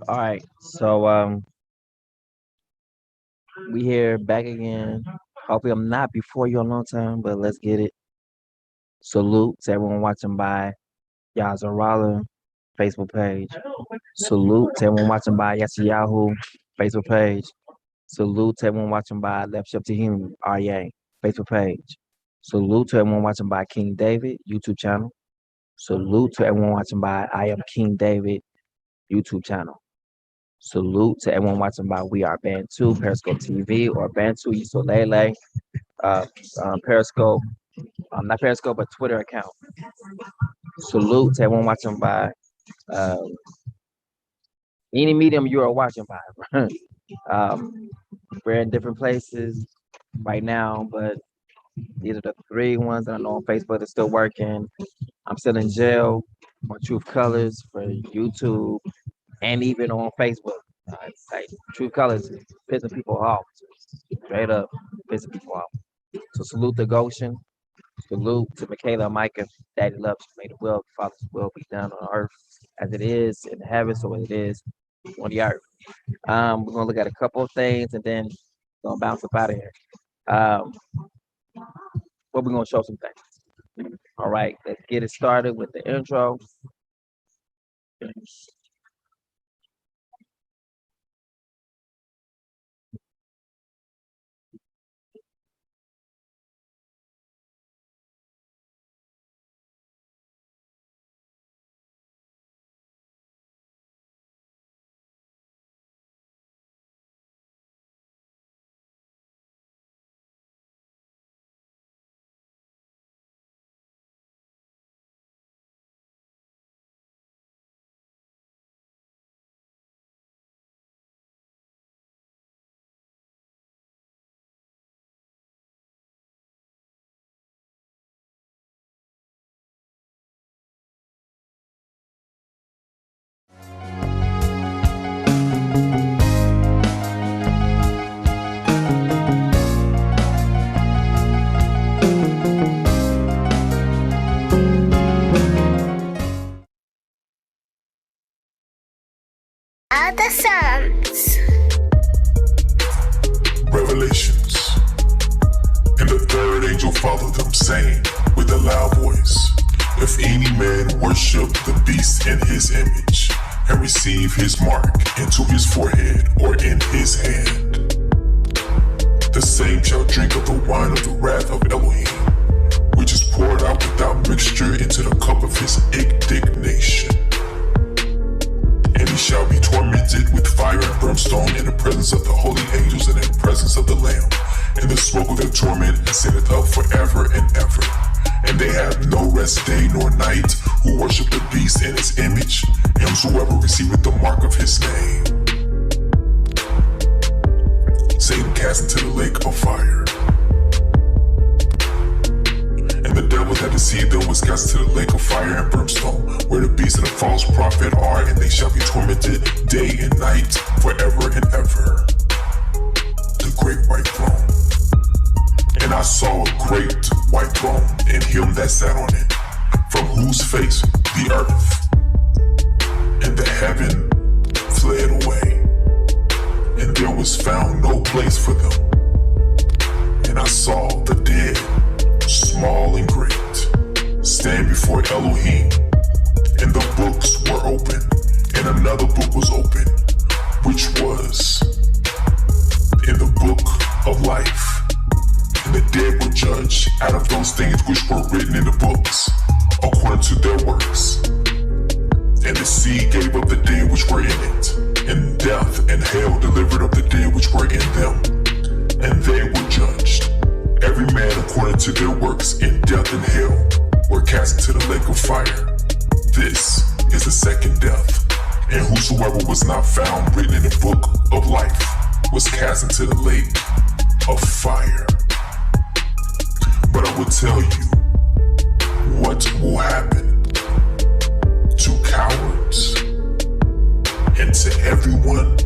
All right, so we here back again. Hopefully, I'm not before you a long time, but let's get it. Salute to everyone watching by Yazarala Facebook page. Salute to everyone watching by Yahoo Facebook page. Salute to everyone watching by Left Ship to Human RA Facebook page. Salute to everyone watching by King David YouTube channel. Salute to everyone watching by I Am King David YouTube channel. Salute to everyone watching by We Are Bantu, Periscope TV, or Bantu Isolele, Periscope, not Periscope, but Twitter account. Salute to everyone watching by any medium you are watching by. We're in different places right now, but these are the three ones that I know on Facebook that's still working. I'm still in jail on Truth Colors for YouTube and even on Facebook. Like True Colors pissing people off, straight up pissing people off. So salute to Goshen, salute to Michaela and Micah. Daddy loves you. May the will of the Father's will be done on earth as it is in heaven, so it is on the earth. We're gonna look at a couple of things and then we're gonna bounce up out of here. But we're gonna show some things. All right, let's get it started with the intro. Other Psalms. Revelations. And the third angel followed them, saying with a loud voice, if any man worship the beast in his image, and receive his mark into his forehead or in his hand, the same shall drink of the wine of the wrath of Elohim, which is poured out without mixture into the cup of his indignation. And he shall be tormented with fire and brimstone in the presence of the holy angels and in the presence of the Lamb. And the smoke of their torment ascendeth up forever and ever. And they have no rest day nor night who worship the beast in his image, and whosoever receiveth the mark of his name. Satan cast into the lake of fire. And the devil that deceived them was cast into the lake of fire and brimstone, where the beast and the false prophet are, and they shall be tormented day and night forever and ever. The great white throne. And I saw a great white throne, and him that sat on it, from whose face the earth and the heaven fled away, and there was found no place for them. And I saw the dead, small and great, stand before Elohim, and the books were open, and another book was open, which was in the book of life. And the dead were judged out of those things which were written in the books, according to their works. And the sea gave up the dead which were in it, and death and hell delivered up the dead which were in them. And they were judged, every man according to their works, in death and hell were cast into the lake of fire. This is the second death. And whosoever was not found written in the book of life was cast into the lake of fire. But I will tell you what will happen to cowards and to everyone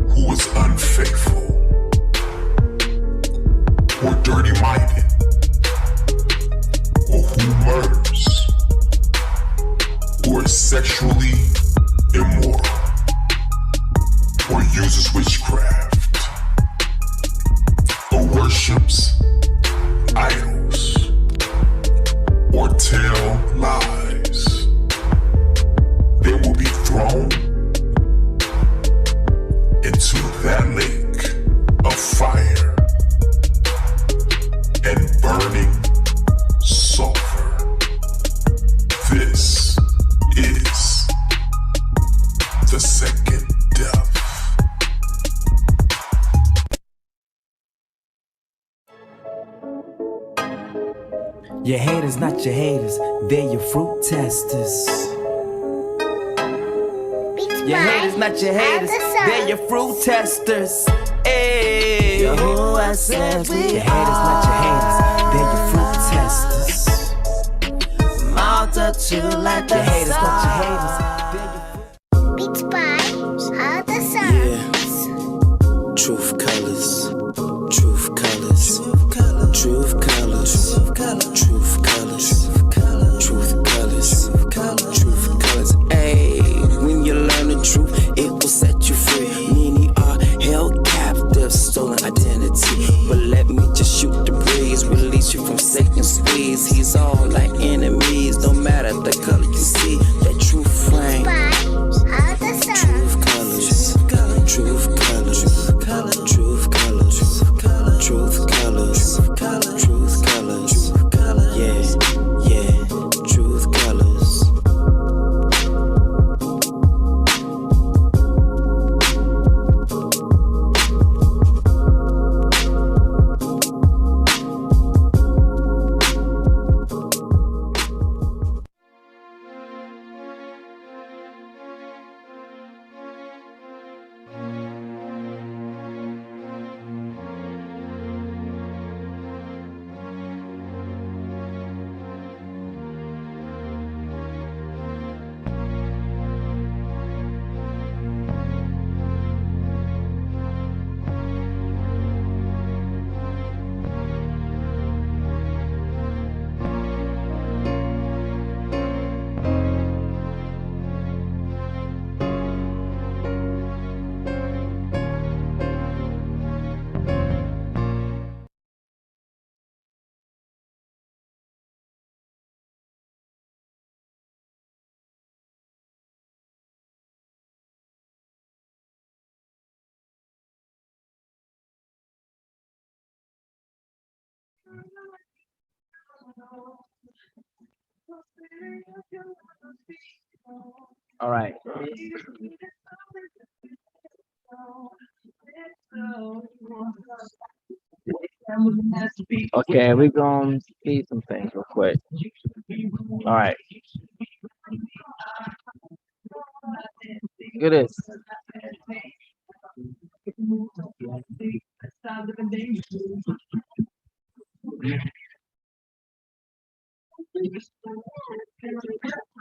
who is unfaithful or dirty-minded or who murders or is sexually immoral tell lies, they will be thrown into that lake of fire and burning sulfur. This is the second death. Your haters, not your haters, they're your fruit testers. Your haters, not your haters, they're your fruit testers. Hey, your who I said, your haters, not your haters, they're your fruit testers. Multitude like your haters, not your haters, they're your fruit. Beats by other songs. Truth colors, truth colors, truth colors, truth colors, truth colors, truth colors. Hey, when you learn the truth, it will set you free. Many are held captive, stolen identity. But let me just shoot the breeze, release you from Satan's squeeze. He's all like enemies, no matter the color you see. That truth frame, truth colors, truth colors, truth colors, truth colors, truth colors, yeah, truth colors. All right. Okay, we're gonna see some things real quick. All right. Look at this.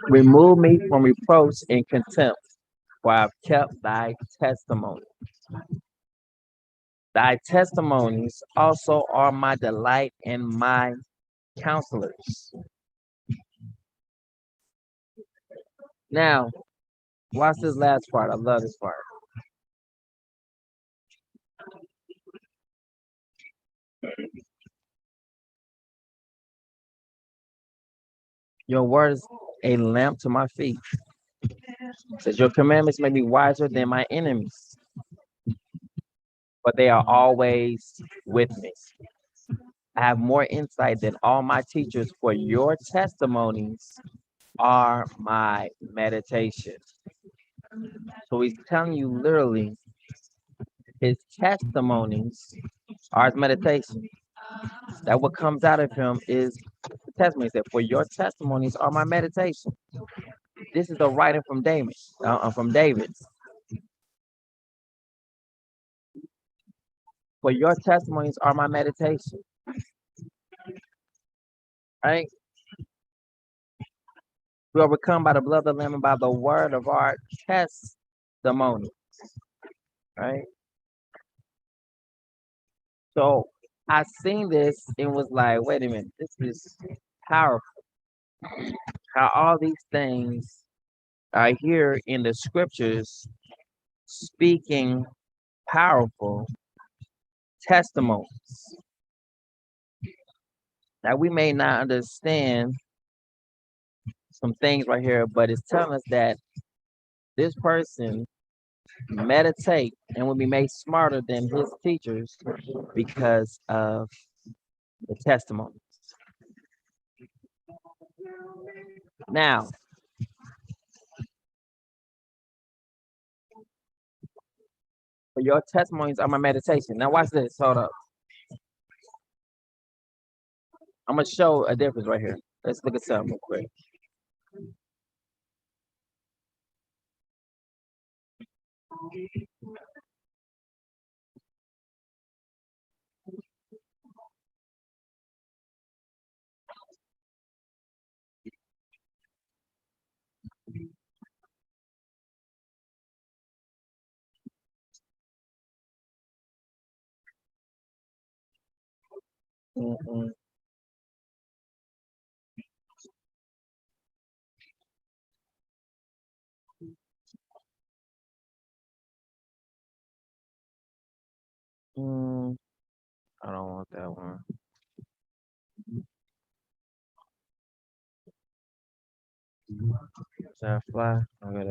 Remove me from reproach and contempt, for I have kept thy testimony. Thy testimonies also are my delight and my counselors. Now, watch this last part. I love this part. Your word is a lamp to my feet. It says your commandments may be wiser than my enemies, but they are always with me. I have more insight than all my teachers, for your testimonies are my meditation. So he's telling you literally his testimonies are his meditation. That what comes out of him is the testimony. He said, for your testimonies are my meditation. This is the writing from David, For your testimonies are my meditation. Right? We overcome by the blood of the Lamb and by the word of our testimony. Right? So I seen this and was like, wait a minute, this is powerful. How all these things are here in the scriptures speaking powerful testimonies that we may not understand some things right here, but it's telling us that this person meditate and will be made smarter than his teachers because of the testimony. Now, for your testimonies are my meditation. Now watch this. Hold up. I'm gonna show a difference right here. Let's look at something real quick. Mm-mm. Mm, I don't want that one. Should I fly? Okay,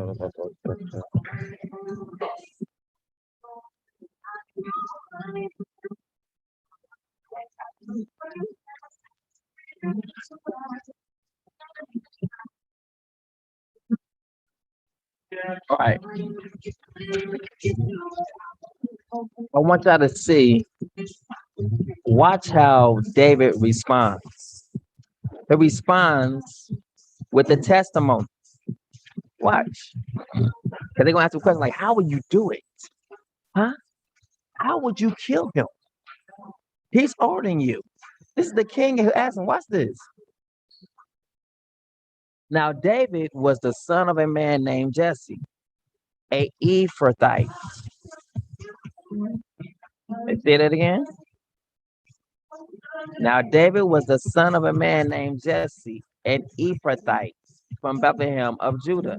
all right. I want y'all to see. Watch how David responds. He responds with the testimony. Watch. Because they're gonna ask a question like, how would you do it? Huh? How would you kill him? He's ordering you. This is the king who asked him, watch this. Now, David was the son of a man named Jesse, a Ephrathite. Say that again. Now, David was the son of a man named Jesse, an Ephrathite from Bethlehem of Judah.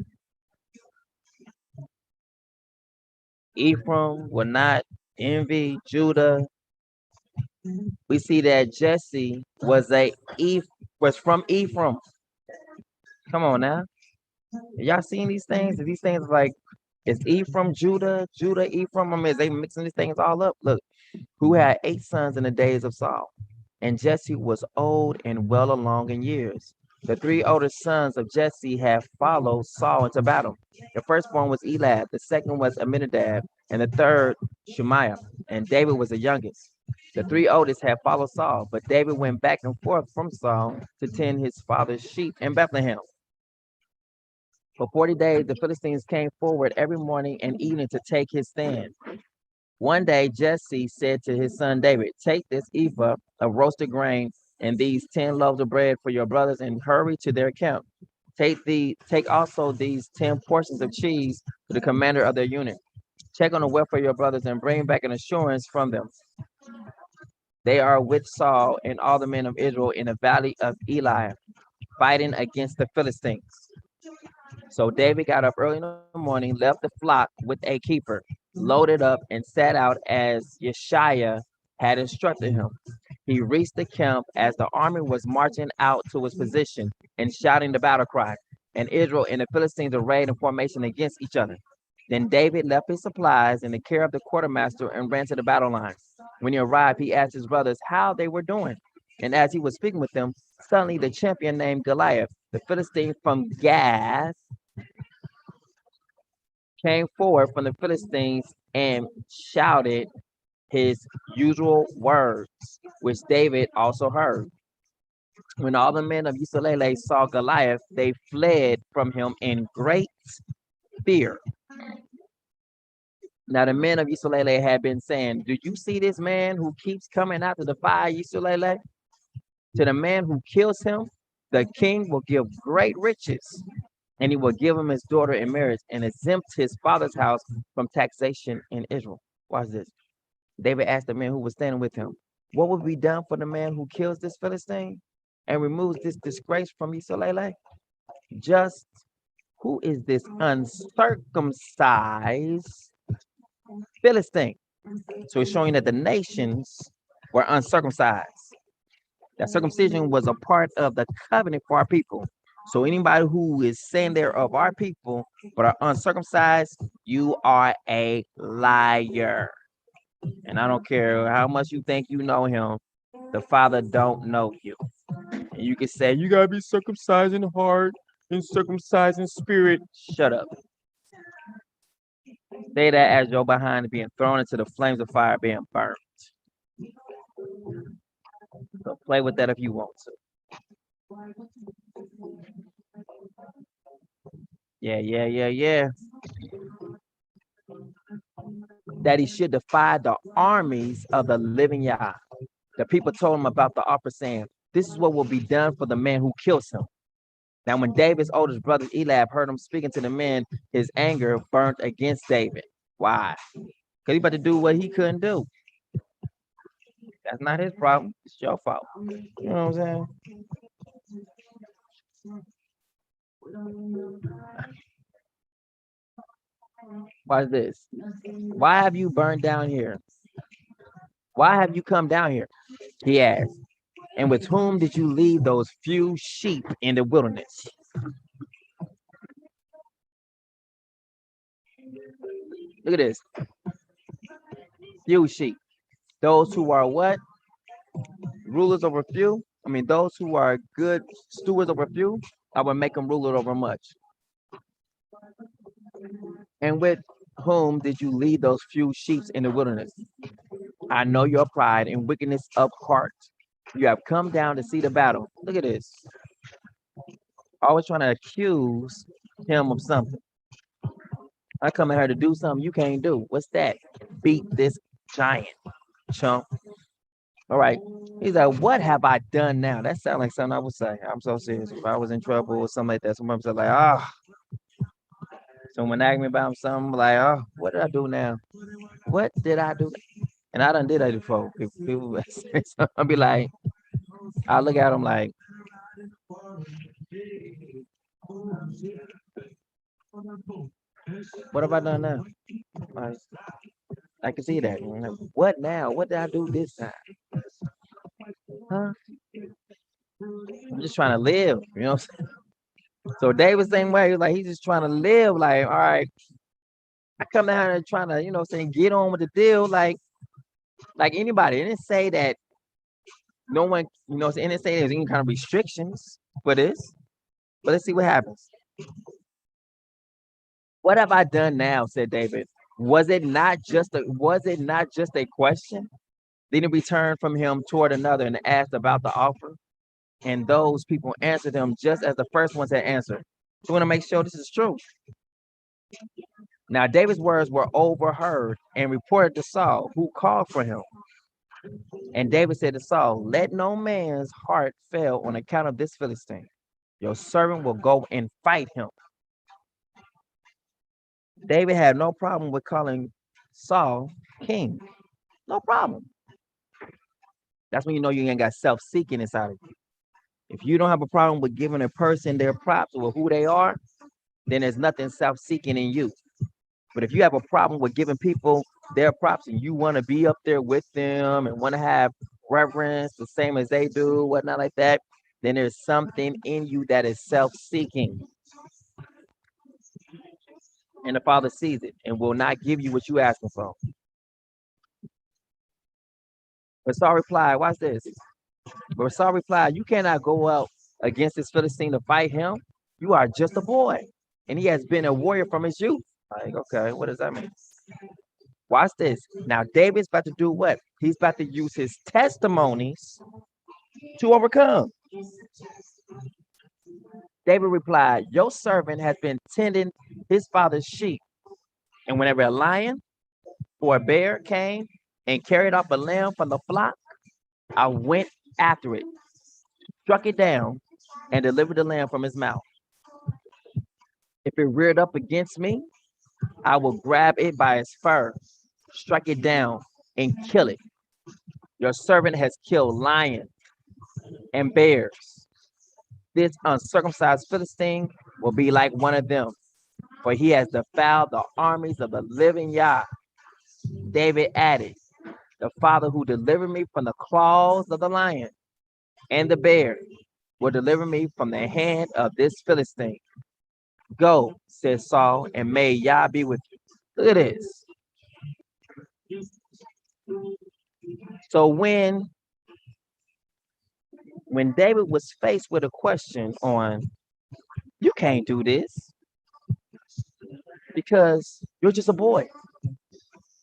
Ephraim will not envy Judah. We see that Jesse was from Ephraim. Come on now. Y'all seen these things? These things like it's Ephraim, Judah, Ephraim. I mean, they mixing these things all up. Look, who had 8 sons in the days of Saul, and Jesse was old and well along in years. The 3 oldest sons of Jesse had followed Saul into battle. The firstborn was Eliab, the second was Aminadab, and the third Shemaiah. And David was the youngest. The 3 oldest had followed Saul, but David went back and forth from Saul to tend his father's sheep in Bethlehem. For 40 days, the Philistines came forward every morning and evening to take his stand. One day, Jesse said to his son David, take this ephah of roasted grain and these 10 loaves of bread for your brothers and hurry to their camp. Take also these 10 portions of cheese to the commander of their unit. Check on the welfare of your brothers and bring back an assurance from them. They are with Saul and all the men of Israel in the valley of Elah, fighting against the Philistines. So David got up early in the morning, left the flock with a keeper, loaded up, and set out as Yeshaiah had instructed him. He reached the camp as the army was marching out to its position and shouting the battle cry, and Israel and the Philistines arrayed in formation against each other. Then David left his supplies in the care of the quartermaster and ran to the battle line. When he arrived, he asked his brothers how they were doing. And as he was speaking with them, suddenly the champion named Goliath, the Philistine from Gath, came forward from the Philistines and shouted his usual words, which David also heard. When all the men of Israel saw Goliath, they fled from him in great fear. Now the men of Israel had been saying, do you see this man who keeps coming out to defy Israel? To the man who kills him, the king will give great riches, and he will give him his daughter in marriage and exempt his father's house from taxation in Israel. Watch this. David asked the man who was standing with him, what will be done for the man who kills this Philistine and removes this disgrace from Israel? Just who is this uncircumcised Philistine? So it's showing that the nations were uncircumcised. That circumcision was a part of the covenant for our people. So anybody who is saying they're of our people but are uncircumcised, you are a liar. And I don't care how much you think you know him, the Father don't know you. And you can say you gotta be circumcised in heart and circumcised in spirit. Shut up. Say that as you're behind being thrown into the flames of fire, being burned. So play with that if you want to. Yeah. That he should defy the armies of the living Yah. The people told him about the offer, saying, "This is what will be done for the man who kills him." Now, when David's oldest brother Eliab heard him speaking to the men, his anger burnt against David. Why? Because he about to do what he couldn't do. That's not his problem. It's your fault. You know what I'm saying? Watch this. Why have you burned down here? Why have you come down here? He asked. And with whom did you leave those few sheep in the wilderness? Look at this. Few sheep. Those who are what? Rulers over few. I mean, those who are good stewards over few, I will make them rulers over much. And with whom did you lead those few sheep in the wilderness? I know your pride and wickedness of heart. You have come down to see the battle. Look at this. Always trying to accuse him of something. I come here to do something you can't do. What's that? Beat this giant, chump. All right. He's like, what have I done now? That sounds like something I would say. I'm so serious. If I was in trouble or something like that, somebody said like, someone asked me about something like, oh, what did I do now? What did I do? And I done did that before. If people say something, I'll be like, I look at them like, what have I done now? Like, I can see that. Like, what now? What did I do this time? Huh? I'm just trying to live, you know what I'm saying? So David same way, like he's just trying to live, like, all right, I come down here trying to, you know what I'm saying, get on with the deal, like anybody. It didn't say that no one, you know, it didn't say there's any kind of restrictions for this. But let's see what happens. What have I done now? Said David. Was it not just a question? Then he returned from him toward another and asked about the offer. And those people answered him just as the first ones had answered. So we want to make sure this is true. Now David's words were overheard and reported to Saul, who called for him. And David said to Saul, let no man's heart fail on account of this Philistine. Your servant will go and fight him. David had no problem with calling Saul king. No problem. That's when you know you ain't got self-seeking inside of you. If you don't have a problem with giving a person their props or who they are, then there's nothing self-seeking in you. But if you have a problem with giving people their props and you want to be up there with them and want to have reverence the same as they do, whatnot like that, then there's something in you that is self-seeking. And the Father sees it and will not give you what you asking for. But Saul replied, watch this. But Saul replied, you cannot go out against this Philistine to fight him. You are just a boy. And he has been a warrior from his youth. Like, okay, what does that mean? Watch this. Now, David's about to do what? He's about to use his testimonies to overcome. David replied, your servant has been tending his father's sheep. And whenever a lion or a bear came and carried off a lamb from the flock, I went after it, struck it down, and delivered the lamb from his mouth. If it reared up against me, I will grab it by its fur, strike it down, and kill it. Your servant has killed lions and bears. This uncircumcised Philistine will be like one of them, for he has defiled the armies of the living Yah. David added, the Father who delivered me from the claws of the lion and the bear will deliver me from the hand of this Philistine. Go, said Saul, and may Yah be with you. Look at this. So when David was faced with a question on, you can't do this because you're just a boy.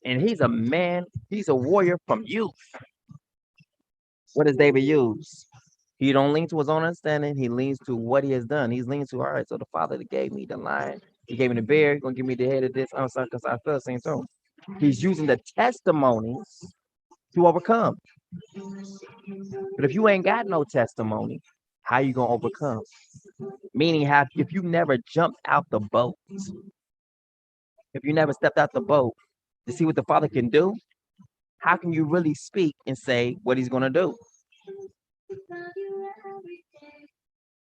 And he's a man, he's a warrior from youth. What does David use? He don't lean to his own understanding. He leans to what he has done. He's leaning to, all right, so the father that gave me the lion, he gave me the bear, he's gonna give me the head of this. I'm sorry, because I feel the same too. He's using the testimonies to overcome. But if you ain't got no testimony, how you gonna overcome? Meaning, if you never jumped out the boat, if you never stepped out the boat to see what the Father can do, how can you really speak and say what He's gonna do?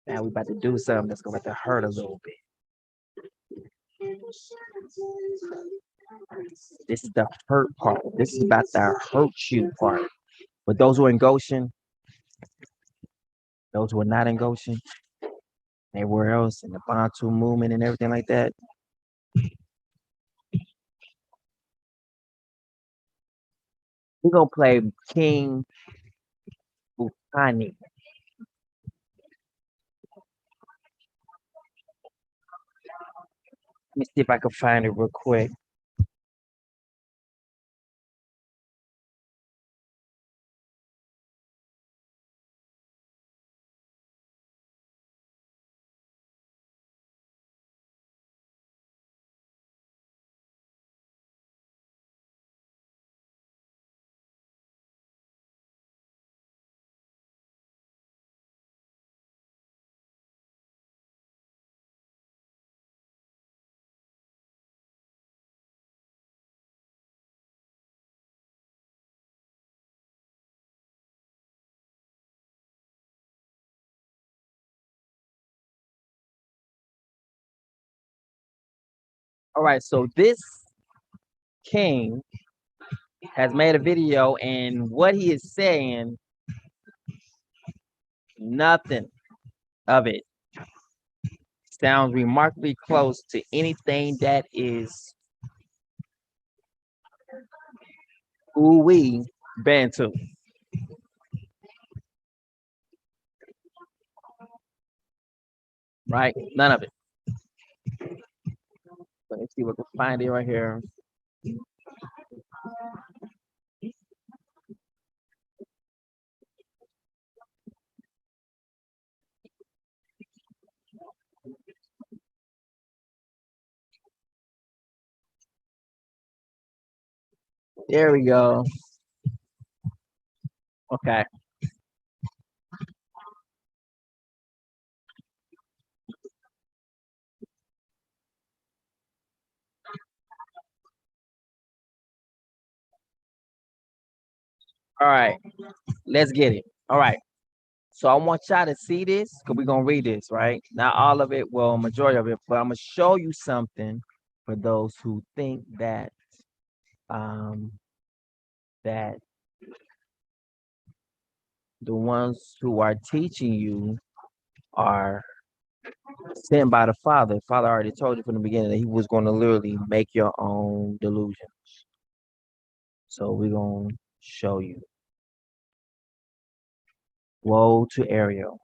Now we about to do something that's going to hurt a little bit. This is the hurt part. This is about the hurt you part. But those who are in Goshen, those who are not in Goshen, everywhere else in the Bantu movement and everything like that. We're gonna play King Bukani. Let me see if I can find it real quick. All right, so this king has made a video, and what he is saying, nothing of it sounds remarkably close to anything that is ooh-wee Bantu. Right? None of it. Let me see if I can find it right here. There we go. Okay. All right. Let's get it. All right. So I want y'all to see this because we're gonna read this, right? Not all of it, well, majority of it, but I'm gonna show you something for those who think that that the ones who are teaching you are sent by the Father. The Father already told you from the beginning that He was going to literally make your own delusions. So we're gonna show you. Woe to Ariel,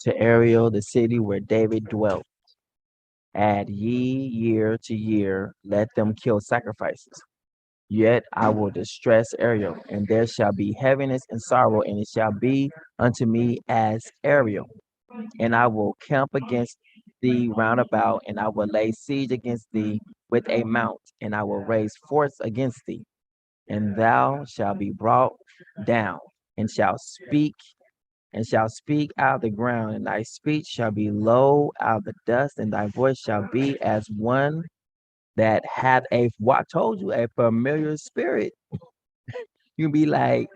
the city where David dwelt. Add ye year to year, let them kill sacrifices. Yet I will distress Ariel, and there shall be heaviness and sorrow, and it shall be unto me as Ariel. And I will camp against thee round about, and I will lay siege against thee with a mount, and I will raise forts against thee. And thou shalt be brought down, and shalt speak out of the ground, and thy speech shall be low out of the dust, and thy voice shall be as one that hath what I told you, a familiar spirit. You'll be like,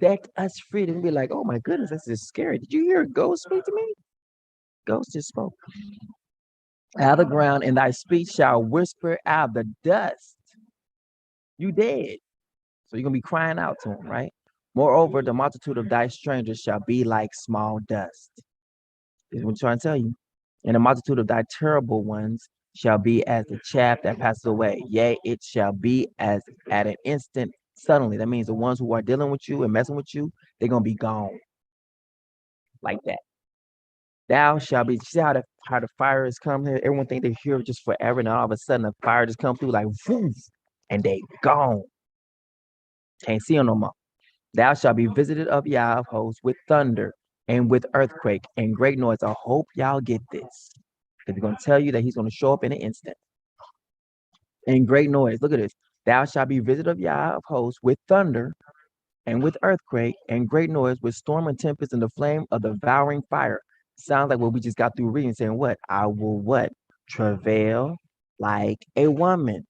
set us free. And be like, oh my goodness, this is scary. Did you hear a ghost speak to me? Ghost just spoke. Out of the ground, and thy speech shall whisper out of the dust. You dead. So you're gonna be crying out to him, right? Moreover, the multitude of thy strangers shall be like small dust. Is what I'm trying to tell you. And the multitude of thy terrible ones shall be as the chaff that passes away. Yea, it shall be as at an instant suddenly. That means the ones who are dealing with you and messing with you, they're gonna be gone like that. Thou shall be. See how the fire is coming here. Everyone think they're here just forever, and all of a sudden the fire just come through like woof, and they gone. Can't see them no more. Thou shalt be visited of Yah of hosts with thunder and with earthquake and great noise. I hope y'all get this. Because he's going to tell you that he's going to show up in an instant. And great noise. Look at this. Thou shalt be visited of Yah of hosts with thunder and with earthquake and great noise, with storm and tempest and the flame of devouring fire. Sounds like what we just got through reading, saying what? I will what? Travail like a woman.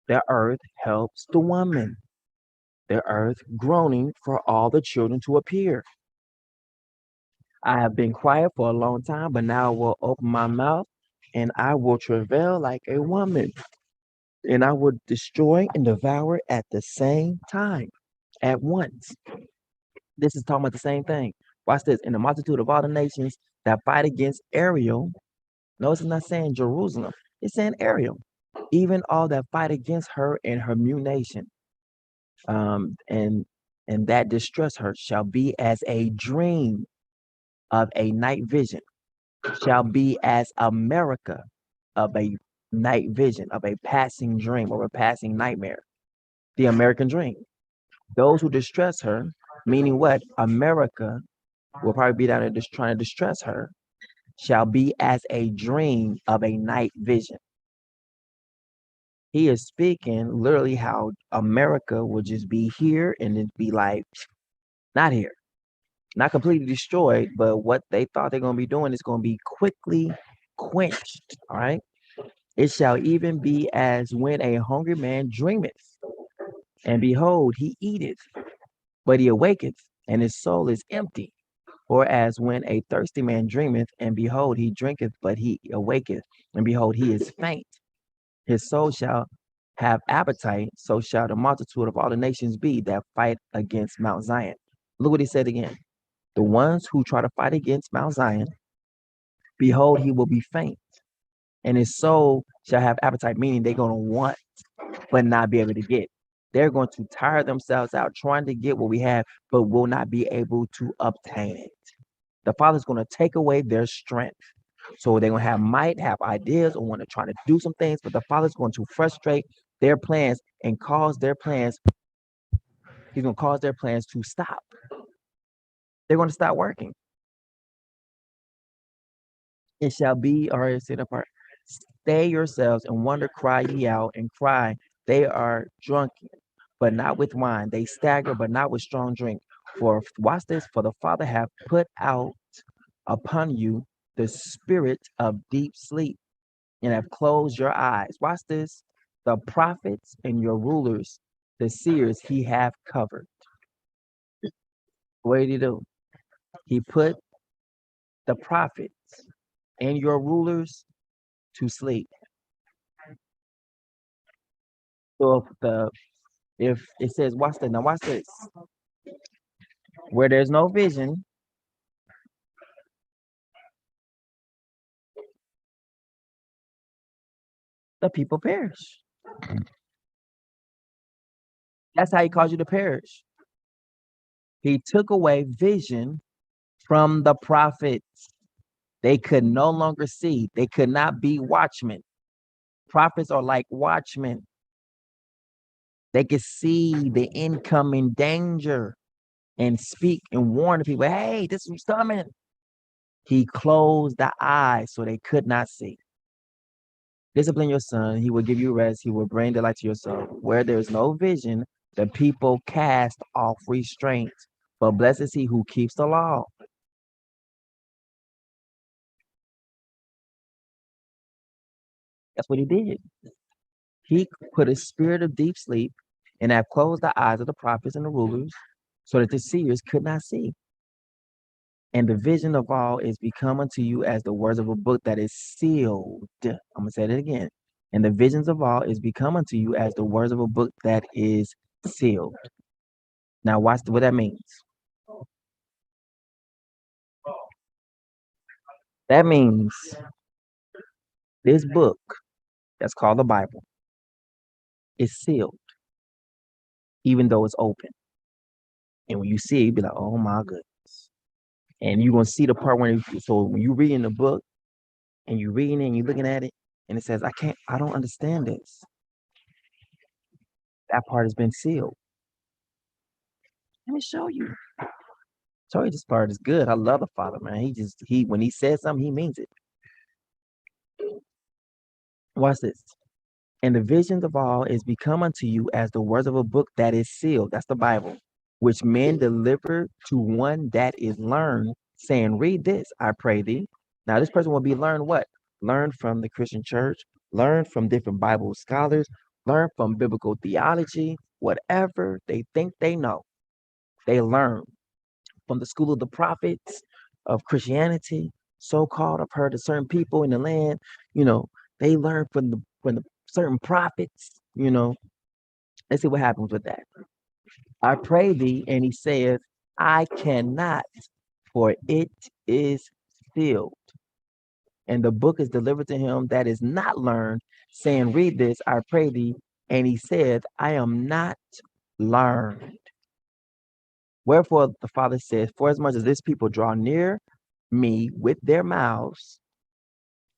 The earth helps the woman. The earth groaning for all the children to appear. I have been quiet for a long time, but now I will open my mouth and I will travail like a woman, and I will destroy and devour at the same time, at once. This is talking about the same thing. Watch this. In the multitude of all the nations that fight against Ariel, notice it's not saying Jerusalem, it's saying Ariel, even all that fight against her and her new nation, um, and and that distress her shall be as a dream of a night vision, shall be as America of a night vision, of a passing dream or a passing nightmare. The American dream. Those who distress her, meaning what? America will probably be down there just trying to distress her, shall be as a dream of a night vision. He is speaking literally how America will just be here and then be like, not here, not completely destroyed, but what they thought they're going to be doing is going to be quickly quenched. All right. It shall even be as when a hungry man dreameth, and behold, he eateth, but he awaketh, and his soul is empty. Or as when a thirsty man dreameth, and behold, he drinketh, but he awaketh, and behold, he is faint. His soul shall have appetite, so shall the multitude of all the nations be that fight against Mount Zion. Look what he said again. The ones who try to fight against Mount Zion, behold, he will be faint, and his soul shall have appetite, meaning they're going to want, but not be able to get. They're going to tire themselves out trying to get what we have, but will not be able to obtain it. The Father's going to take away their strength. So they're going to have might, have ideas, or want to try to do some things, but the Father's going to frustrate their plans and cause their plans. He's going to cause their plans to stop. They're going to stop working. It shall be, or is it apart? Stay yourselves and wonder, cry ye out and cry. They are drunken, but not with wine. They stagger, but not with strong drink. For watch this, for the Father hath put out upon you the spirit of deep sleep, and have closed your eyes. Watch this. The prophets and your rulers, the seers, he have covered. What did he do? He put the prophets and your rulers to sleep. So if it says, watch this, now watch this. Where there's no vision, the people perish. That's how he caused you to perish. He took away vision from the prophets. They could no longer see. They could not be watchmen. Prophets are like watchmen. They could see the incoming danger and speak and warn the people, hey, this is coming. He closed the eyes so they could not see. Discipline your son. He will give you rest. He will bring delight to your soul. Where there is no vision, the people cast off restraint. But blessed is he who keeps the law. That's what he did. He put a spirit of deep sleep and have closed the eyes of the prophets and the rulers so that the seers could not see. And the vision of all is become unto you as the words of a book that is sealed. I'm going to say it again. And the visions of all is become unto you as the words of a book that is sealed. Now watch what that means. That means this book that's called the Bible is sealed, even though it's open. And when you see it, you be like, oh my goodness. And you're gonna see the part when so when you reading the book and you reading it and you looking at it and it says, I don't understand this. That part has been sealed. Let me show you. Show you this part is good. I love the Father, man. He when he says something, he means it. Watch this. And the visions of all is become unto you as the words of a book that is sealed. That's the Bible, which men deliver to one that is learned, saying, read this, I pray thee. Now, this person will be learned what? Learn from the Christian church, learn from different Bible scholars, learn from biblical theology, whatever they think they know. They learn from the school of the prophets of Christianity, so-called. I've heard of certain people in the land, you know, they learn from the certain prophets, you know. Let's see what happens with that. I pray thee, and he saith, I cannot, for it is sealed. And the book is delivered to him that is not learned, saying, read this, I pray thee. And he saith, I am not learned. Wherefore the Father says, for as much as this people draw near me with their mouths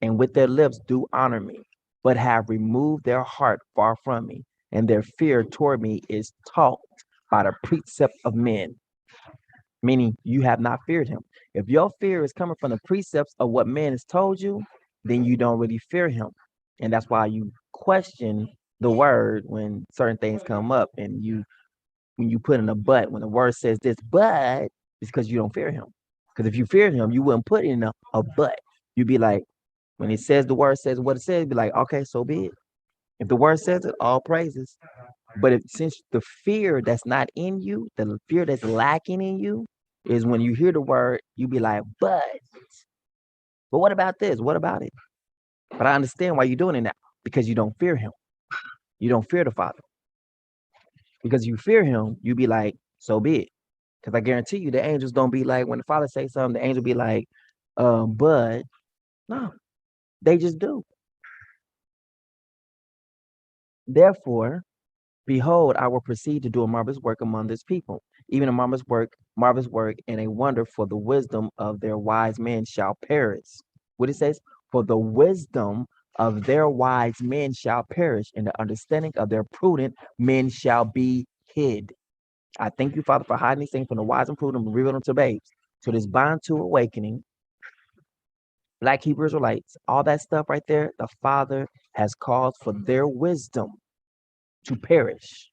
and with their lips do honor me, but have removed their heart far from me, and their fear toward me is taught by the precept of men. Meaning you have not feared him. If your fear is coming from the precepts of what man has told you, then you don't really fear him. And that's why you question the word when certain things come up, and when you put in a but, when the word says this, but it's because you don't fear him. Because if you feared him, you wouldn't put in a but. You'd be like, when it says the word says what it says, be like, okay, so be it. If the word says it, all praises. But since the fear that's not in you, the fear that's lacking in you, is when you hear the word, you be like, but what about this? What about it? But I understand why you're doing it now, because you don't fear him. You don't fear the Father. Because you fear him, you be like, so be it. Because I guarantee you, the angels don't be like, when the Father says something, the angel be like, but no, they just do. Therefore, behold, I will proceed to do a marvelous work among this people, even a marvelous work, and a wonder, for the wisdom of their wise men shall perish. What it says, for the wisdom of their wise men shall perish, and the understanding of their prudent men shall be hid. I thank you, Father, for hiding these things from the wise and prudent and reveal them to babes. So this bond to awakening, Black Hebrew Israelites, all that stuff right there, the Father has caused for their wisdom to perish.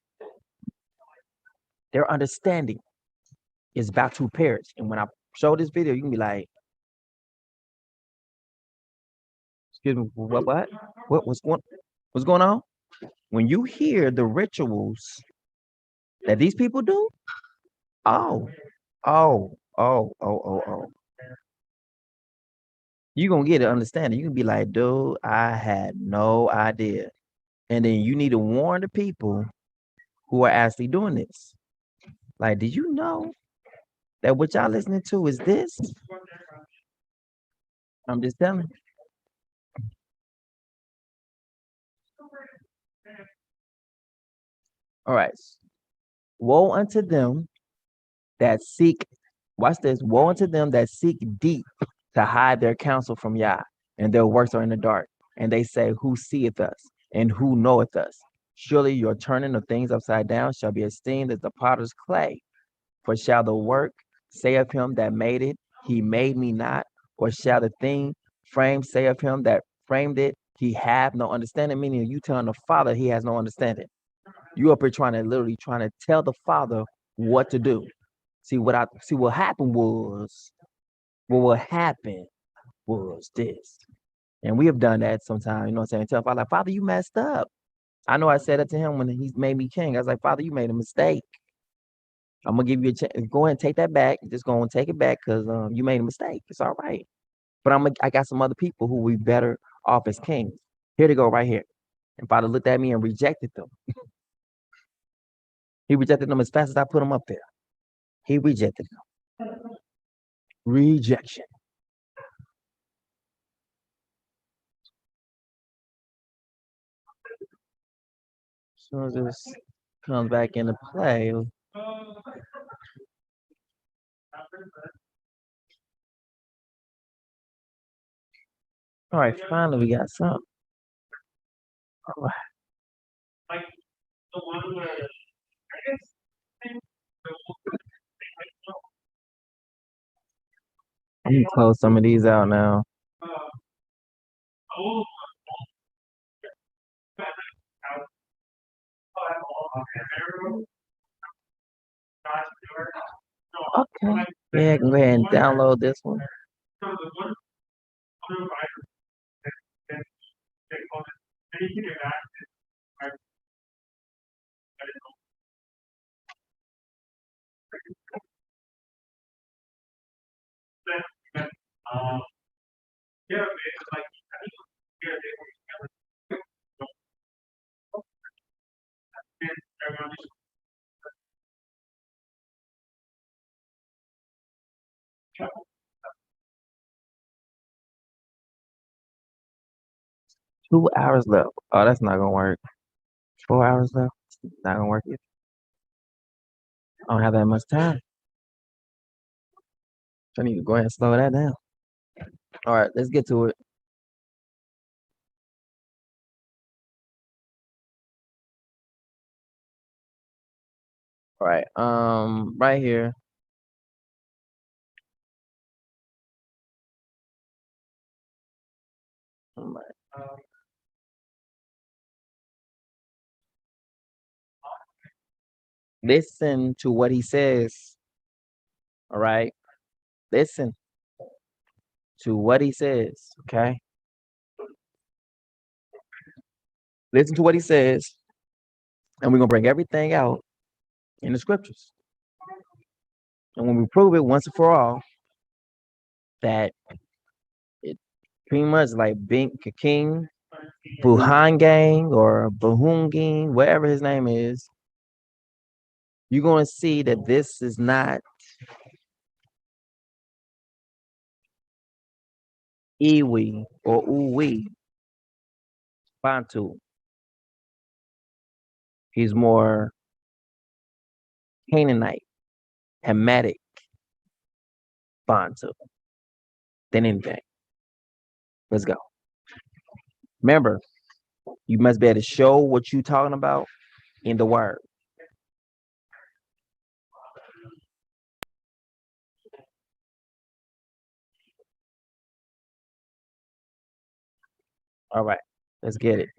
Their understanding is about to perish. And when I show this video, you can be like, excuse me, what's going on? When you hear the rituals that these people do, oh, oh, oh, oh, oh, oh. You're gonna get an understanding. You can be like, dude, I had no idea. And then you need to warn the people who are actually doing this. Like, did you know that what y'all listening to is this? I'm just telling you. All right. Woe unto them that seek, watch this, woe unto them that seek deep to hide their counsel from Yah, and their works are in the dark. And they say, who seeth us, and who knoweth us? Surely your turning of things upside down shall be esteemed as the potter's clay. For shall the work say of him that made it, he made me not? Or shall the thing framed say of him that framed it, he have no understanding? Meaning you telling the Father he has no understanding. You up here literally trying to tell the Father what to do. What happened was, what happened was this. And we have done that sometimes, you know what I'm saying? Tell Father, like, Father, you messed up. I know I said that to him when he made me king. I was like, Father, you made a mistake. I'm gonna give you a chance. Go ahead and take that back. Just go and take it back, because you made a mistake. It's all right. But I got some other people who will be better off as kings. Here they go right here. And Father looked at me and rejected them. He rejected them as fast as I put them up there. He rejected them. Rejection. soon as this comes back into play. All right, finally we got something. All right. I'm gonna close some of these out now. Okay. Yeah, I can go ahead and download this one. 2 hours left. Oh, that's not gonna work. 4 hours left. Not gonna work either. I don't have that much time. I need to go ahead and slow that down. All right, let's get to it. All right, right here. All right. Listen to what he says. All right. Listen to what he says. Okay. Listen to what he says. And we're gonna bring everything out in the scriptures. And when we prove it once and for all, that it pretty much like being King Buhangang or Buhunging, whatever his name is, you're gonna see that this is not Iwi or Uwi Bantu. He's more Canaanite, Hamitic Bantu than anything. Let's go. Remember, you must be able to show what you're talking about in the word. All right, let's get it.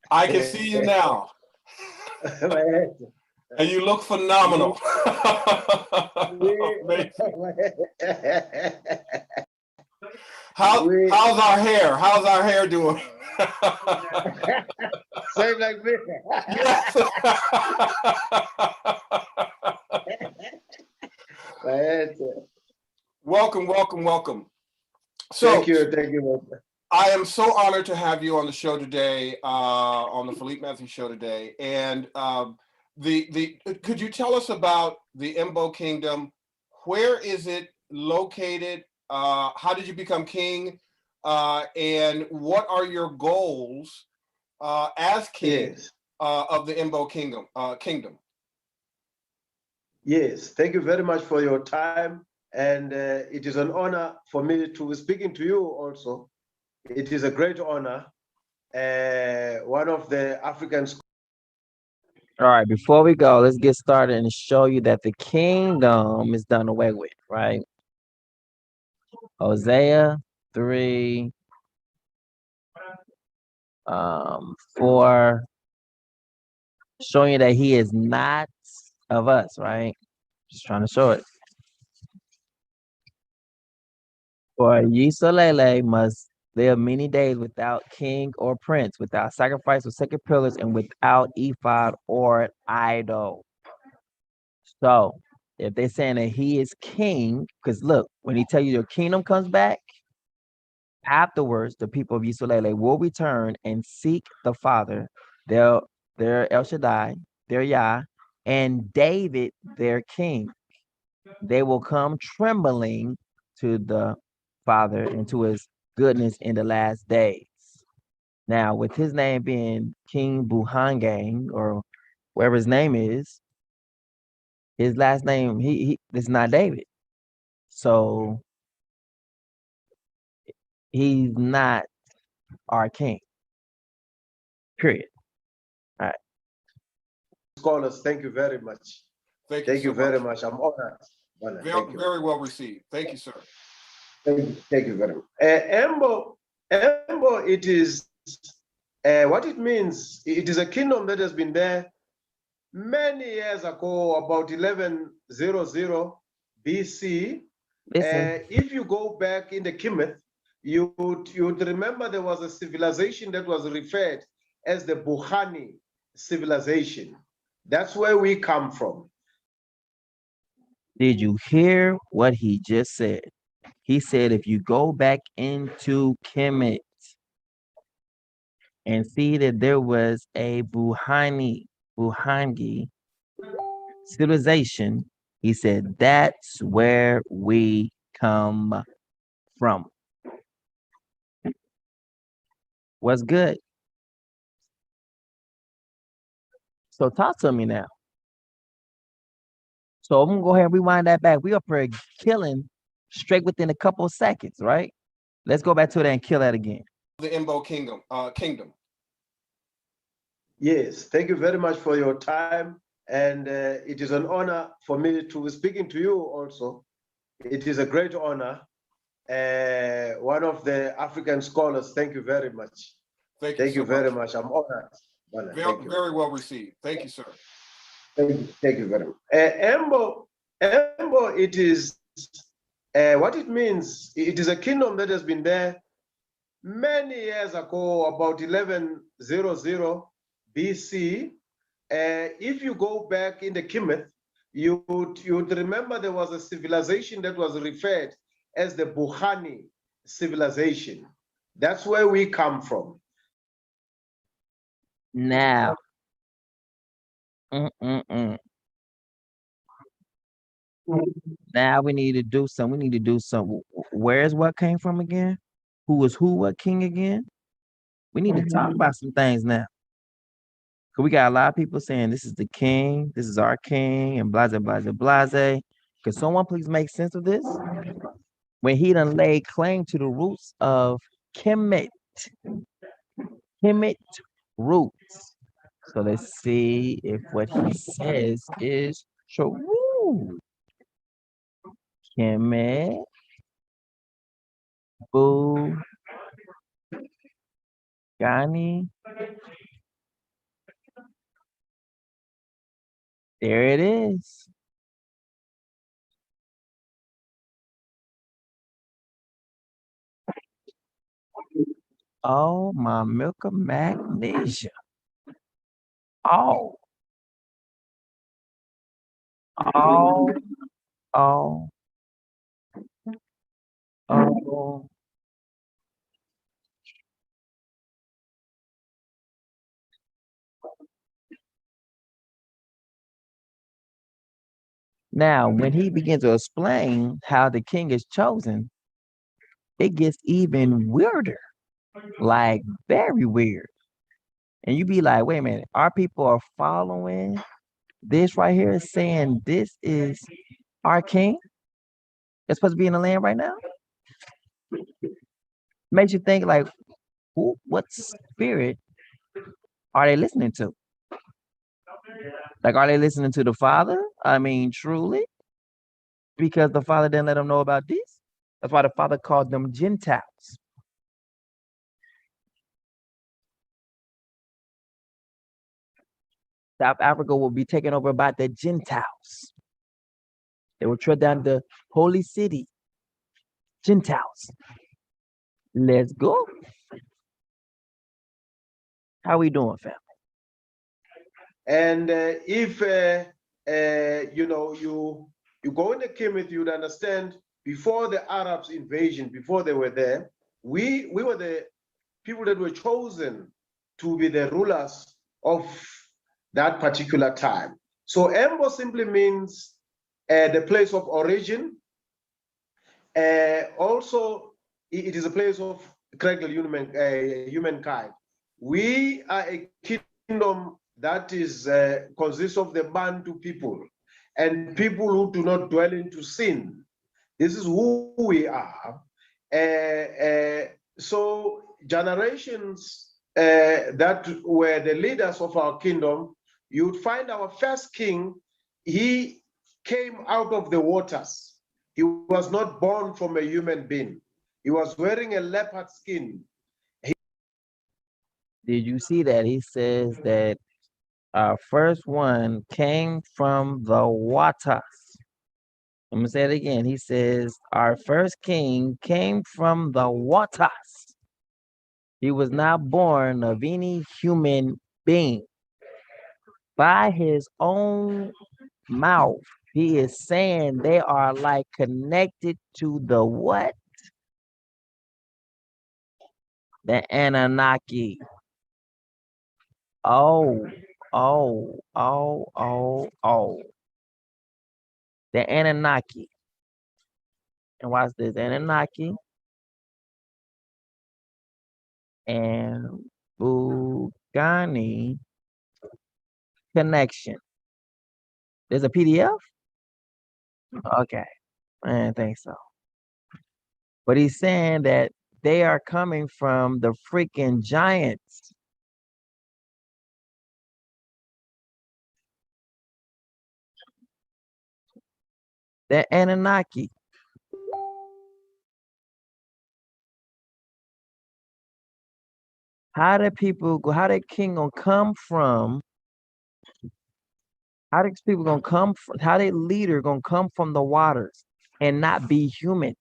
I can see you now. And you look phenomenal. How's our hair? How's our hair doing? Same like me. Yes. Welcome, welcome, welcome. So, thank you. I am so honored to have you on the show today, on the Philippe Matthews show today. And could you tell us about the Imbo Kingdom? Where is it located? How did you become king? And what are your goals as king of the Imbo Kingdom? Yes, thank you very much for your time. And it is an honor for me to be speaking to you also. It is a great honor. One of the African. All right, before we go, let's get started and show you that the kingdom is done away with, right? Hosea 3, 4, showing you that he is not of us, right? Just trying to show it. For Yisolele must live many days without king or prince, without sacrifice or sacred pillars, and without ephod or idol. So if they're saying that he is king, because look, when he tell you your kingdom comes back, afterwards the people of Yisolele will return and seek the Father, their El Shaddai, their Yah, and David, their king. They will come trembling to the Father and to his goodness in the last days. Now, with his name being King Buhangang or whatever his name is, his last name he it's not David. So he's not our king. Period. All right. Scholars, thank you very much. Thank Thank you you so very much. much. I'm honored. Very, Thank you. very well received. Thank you, sir. Thank you very much. Embo, it is what it means. It is a kingdom that has been there many years ago, about 1100 BC. Listen, If you go back in the Kemet, you'd remember there was a civilization that was referred as the Buhani civilization. That's where we come from. did you hear what he just said? He said if you go back into Kemet and see that there was a Buhangi civilization, he said that's where we come from. What's good? So talk to me now. So I'm gonna go ahead and rewind that back. We up here killing straight within a couple of seconds, right? Let's go back to that and kill that again. The Imbo Kingdom. Yes, thank you very much for your time. And it is an honor for me to be speaking to you also. It is a great honor. One of the African scholars, thank you very much. Thank you so very much. much. I'm honored. Very, very well received. Thank you, sir. Thank you very much. Embo, it is what it means. It is a kingdom that has been there many years ago, about 1100 BC. If you go back in the Kemet, you'd remember there was a civilization that was referred as the Buhani civilization. That's where we come from. Now, now we need to do something. We need to do something. Where's what came from again? Who was who? What king again? We need to talk about some things now. Cause we got a lot of people saying this is the king, this is our king, and blase blase blase. Could someone please make sense of this? When he done laid claim to the roots of Kemet roots. So let's see if what he says is true. Kemet, Boo, Gani. There it is. Oh, my milk of magnesia. Oh, oh, oh, oh. Now, when he begins to explain how the king is chosen, it gets even weirder, like very weird. And you be like, wait a minute, our people are following this right here, saying this is our king that's supposed to be in the land right now? Makes you think like, who, what spirit are they listening to? Like, are they listening to the Father? I mean, truly? Because the Father didn't let them know about this? That's why the Father called them Gentiles. South Africa will be taken over by the Gentiles. They will tread down the holy city. Gentiles. Let's go. How we doing, family? And if you know you go in the Kemet, you'd understand before the Arabs invasion, before they were there, we were the people that were chosen to be the rulers of that particular time. So Embo simply means the place of origin. Also, it is a place of humankind. We are a kingdom that is consists of the Bantu people and people who do not dwell into sin. This is who we are. So generations that were the leaders of our kingdom, you'd find our first king, he came out of the waters. He was not born from a human being. He was wearing a leopard skin. Did you see that? He says that our first one came from the waters. I'm gonna say it again. He says our first king came from the waters. He was not born of any human being. By his own mouth, he is saying they are like connected to the what? The Anunnaki. Oh, oh. The Anunnaki. And watch this, Anunnaki and Bugani connection. There's a PDF? Okay, I didn't think so. But he's saying that they are coming from the freaking giants. The Anunnaki. How did people go? How did king gonna come from? How did people gonna come from? How did leader gonna come from the waters and not be human?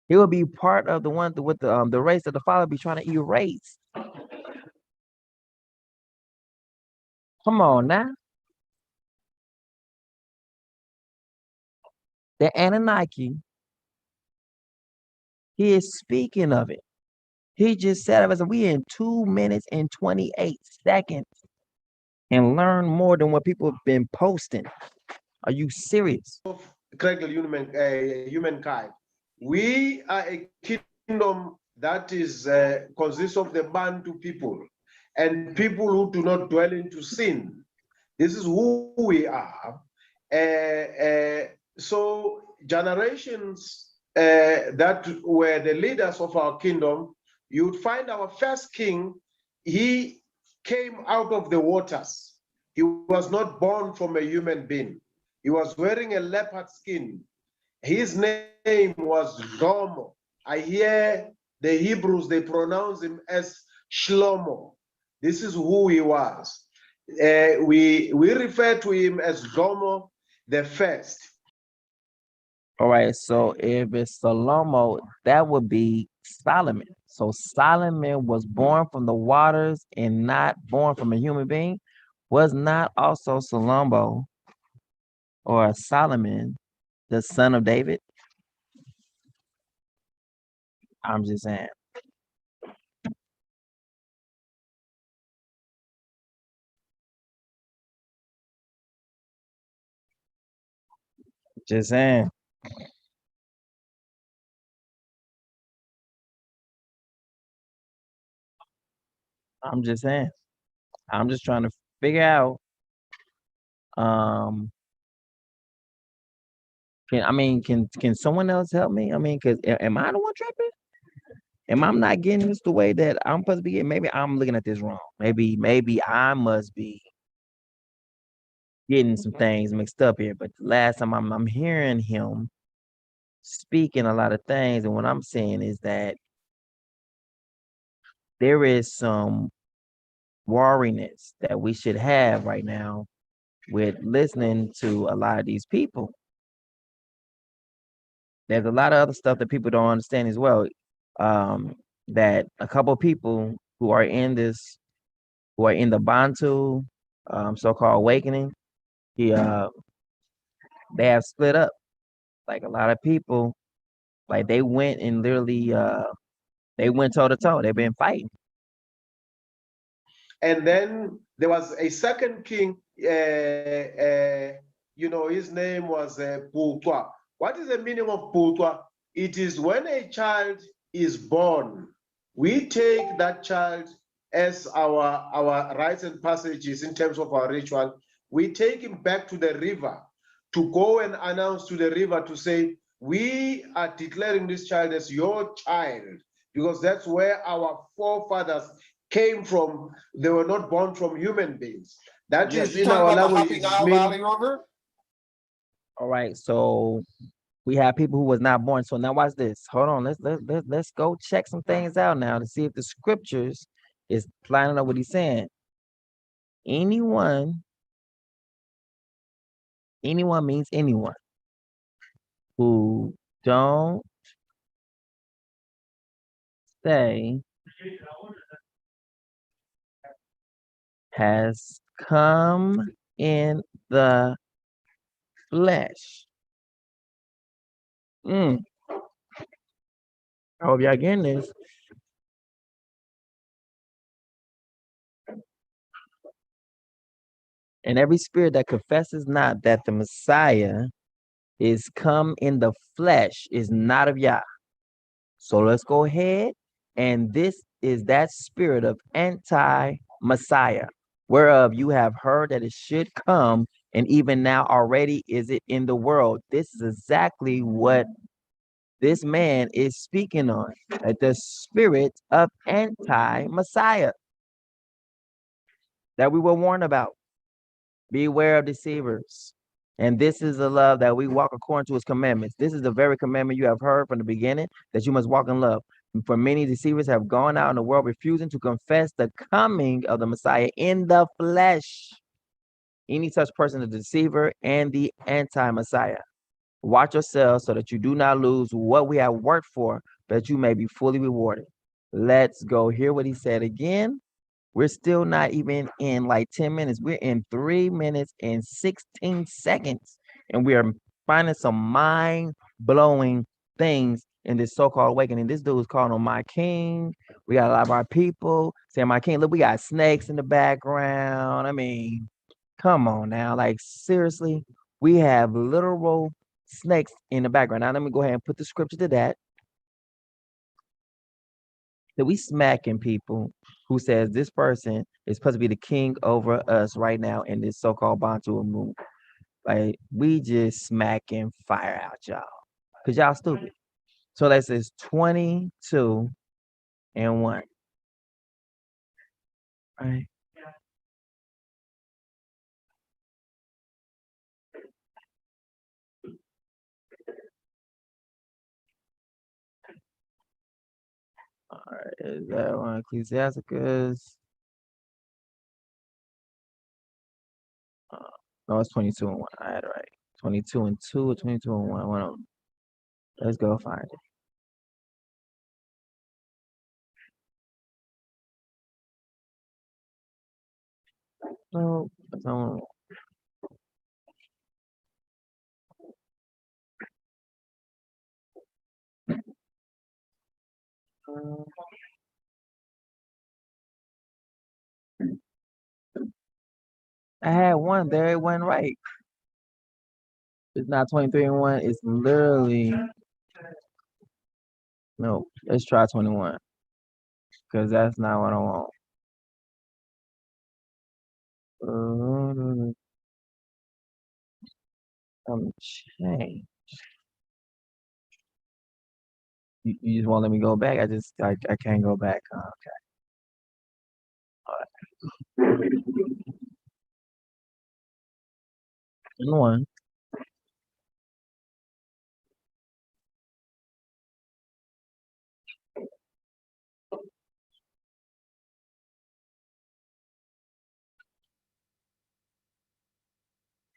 He will be part of the one with the race that the father be trying to erase. Come on now. The Anunnaki, he is speaking of it. He just said it. We in 2 minutes and 28 seconds and learn more than what people have been posting. Are you serious? Humankind. We are a kingdom that is consists of the Bantu people and people who do not dwell into sin. This is who we are. So generations that were the leaders of our kingdom, you'd find our first king, he came out of the waters. He was not born from a human being. He was wearing a leopard skin. His name was Shlomo. I hear the Hebrews, they pronounce him as Shlomo. This is who he was. We refer to him as Shlomo the first. All right, so if it's Salomo, that would be Solomon. So Solomon was born from the waters and not born from a human being. Was not also Salomo or Solomon the son of David? I'm just saying. Just saying. I'm just saying. I'm just trying to figure out. Um, can someone else help me? I mean, cause am I the one tripping? Am I not getting this the way that I'm supposed to be getting? Maybe I'm looking at this wrong. Maybe I must be getting some things mixed up here. But the last time I'm hearing him speaking a lot of things, and what I'm saying is that there is some wariness that we should have right now with listening to a lot of these people. There's a lot of other stuff that people don't understand as well. That a couple of people who are in the Bantu so-called awakening, they have split up. Like a lot of people, like they went and literally they went toe to toe. They've been fighting. And then there was a second king, his name was Putwa. What is the meaning of Putwa? It is when a child is born. we take that child as our rites and passages in terms of our ritual. We take him back to the river to go and announce to the river to say, we are declaring this child as your child, because that's where our forefathers came from. They were not born from human beings. That Yes, is you're in talking our about the language. Hoppy Nile Valley River? All right, so we have people who was not born. So now watch this. Hold on. Let's go check some things out now to see if the scriptures is lining up what he's saying. Anyone means anyone who don't say has come in the flesh. I hope y'all getting this. And every spirit that confesses not that the Messiah is come in the flesh is not of Yah. So let's go ahead. And this is that spirit of anti-Messiah, whereof you have heard that it should come, and even now already is it in the world. This is exactly what this man is speaking on, the spirit of anti-Messiah that we were warned about. Beware of deceivers. And this is the love that we walk according to his commandments. This is the very commandment you have heard from the beginning, that you must walk in love. For many deceivers have gone out in the world refusing to confess the coming of the Messiah in the flesh. Any such person is a deceiver and the anti-Messiah. Watch yourselves so that you do not lose what we have worked for, but that you may be fully rewarded. Let's go hear what he said again. We're still not even in like 10 minutes. We're in 3 minutes and 16 seconds. And we are finding some mind-blowing things in this so-called awakening. This dude is calling on my king. We got a lot of our people saying my king. Look, we got snakes in the background. I mean, come on now. Like, seriously, we have literal snakes in the background. Now, let me go ahead and put the scripture to that. That we smacking people who says this person is supposed to be the king over us right now in this so-called Bantu move. Like, we just smacking fire out y'all. Because y'all stupid. So that says 22 and 1. Right. All right. Is that one Ecclesiasticus? No, it's 22 and 1. I had it right. 22 and 2 or 22 and 1. One of them. Let's go find it. No, that's not. I had one there. It wasn't right. It's not 23 and 1. It's literally no. Let's try 21 because that's not what I want. Change. You just won't let me go back. I can't go back. Okay. All right. One.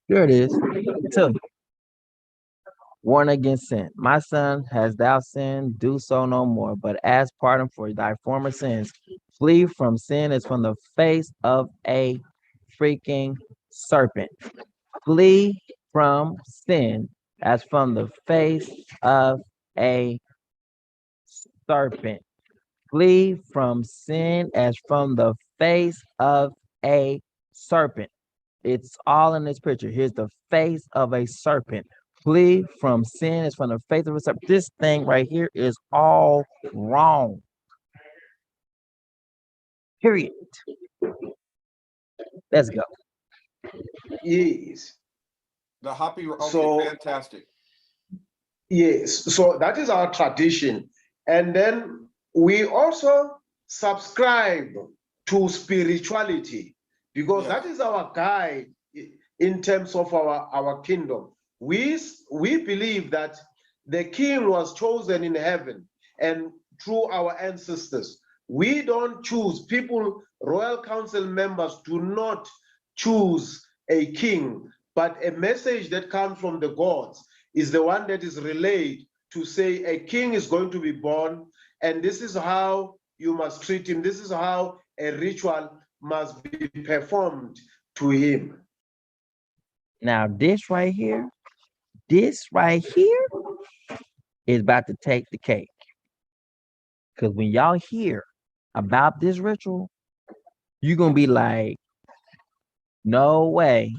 Here it is. 2. Warn against sin. My son, has thou sinned? Do so no more. But ask pardon for thy former sins. Flee from sin as from the face of a freaking serpent. Flee from sin as from the face of a serpent. Flee from sin as from the face of a serpent. It's all in this picture. Here's the face of a serpent. Flee from sin as from the face of a serpent. This thing right here is all wrong. Period. Let's go. Yes. The happy. Okay, So fantastic. yes, so that is our tradition. And then we also subscribe to spirituality because Yes. that is our guide in terms of our kingdom. We believe that the king was chosen in heaven and through our ancestors. We don't choose people, royal council members do not choose a king, but a message that comes from the gods is the one that is relayed to say a king is going to be born, and this is how you must treat him. This is how a ritual must be performed to him. Now, this right here is about to take the cake. Because when y'all hear about this ritual, you're going to be like, no way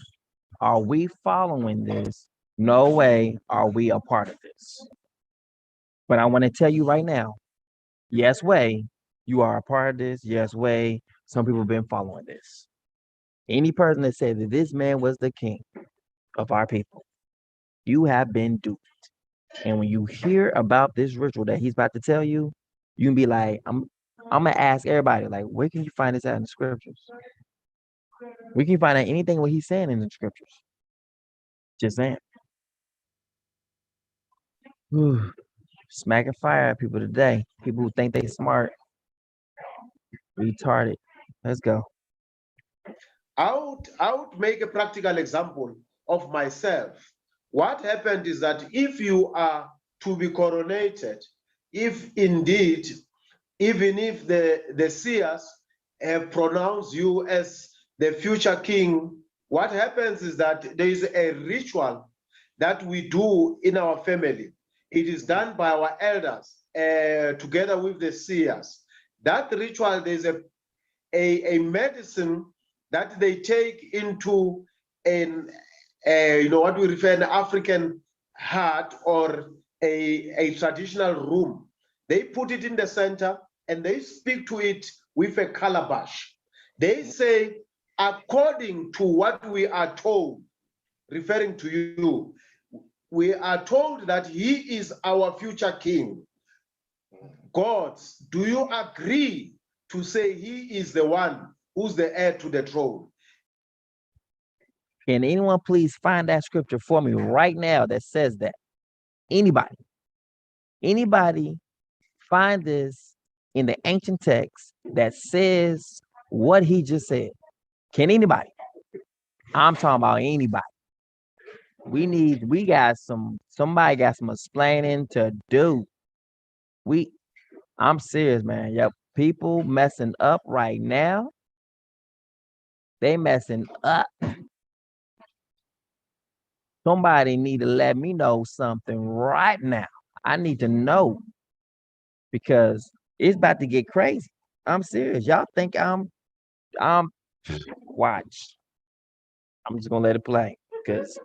are we following this. No way are we a part of this. But I want to tell you right now, yes way, you are a part of this. Yes way, some people have been following this. Any person that said that this man was the king of our people, you have been duped. And when you hear about this ritual that he's about to tell you, you can be like, I'm gonna ask everybody, like, where can you find this out in the scriptures? We can find out anything what he's saying in the scriptures. Just saying. Whew. Smacking fire at people today. People who think they smart, retarded. Let's go. I would make a practical example of myself. What happened is that if you are to be coronated, if indeed, even if the seers have pronounced you as the future king, what happens is that there is a ritual that we do in our family. It is done by our elders together with the seers. That ritual, there's a medicine that they take into an what we refer an African hut or a traditional room. They put it in the center and they speak to it with a calabash. They say, according to what we are told, referring to you, we are told that he is our future king. Gods, do you agree to say he is the one who's the heir to the throne? Can anyone please find that scripture for me right now that says that? Anybody? Anybody find this in the ancient text that says what he just said? Can anybody? I'm talking about anybody. Somebody got some explaining to do. I'm serious, man. Yep. People messing up right now. They messing up. Somebody need to let me know something right now. I need to know because it's about to get crazy. I'm serious. Y'all think I'm watch. I'm just gonna let it play because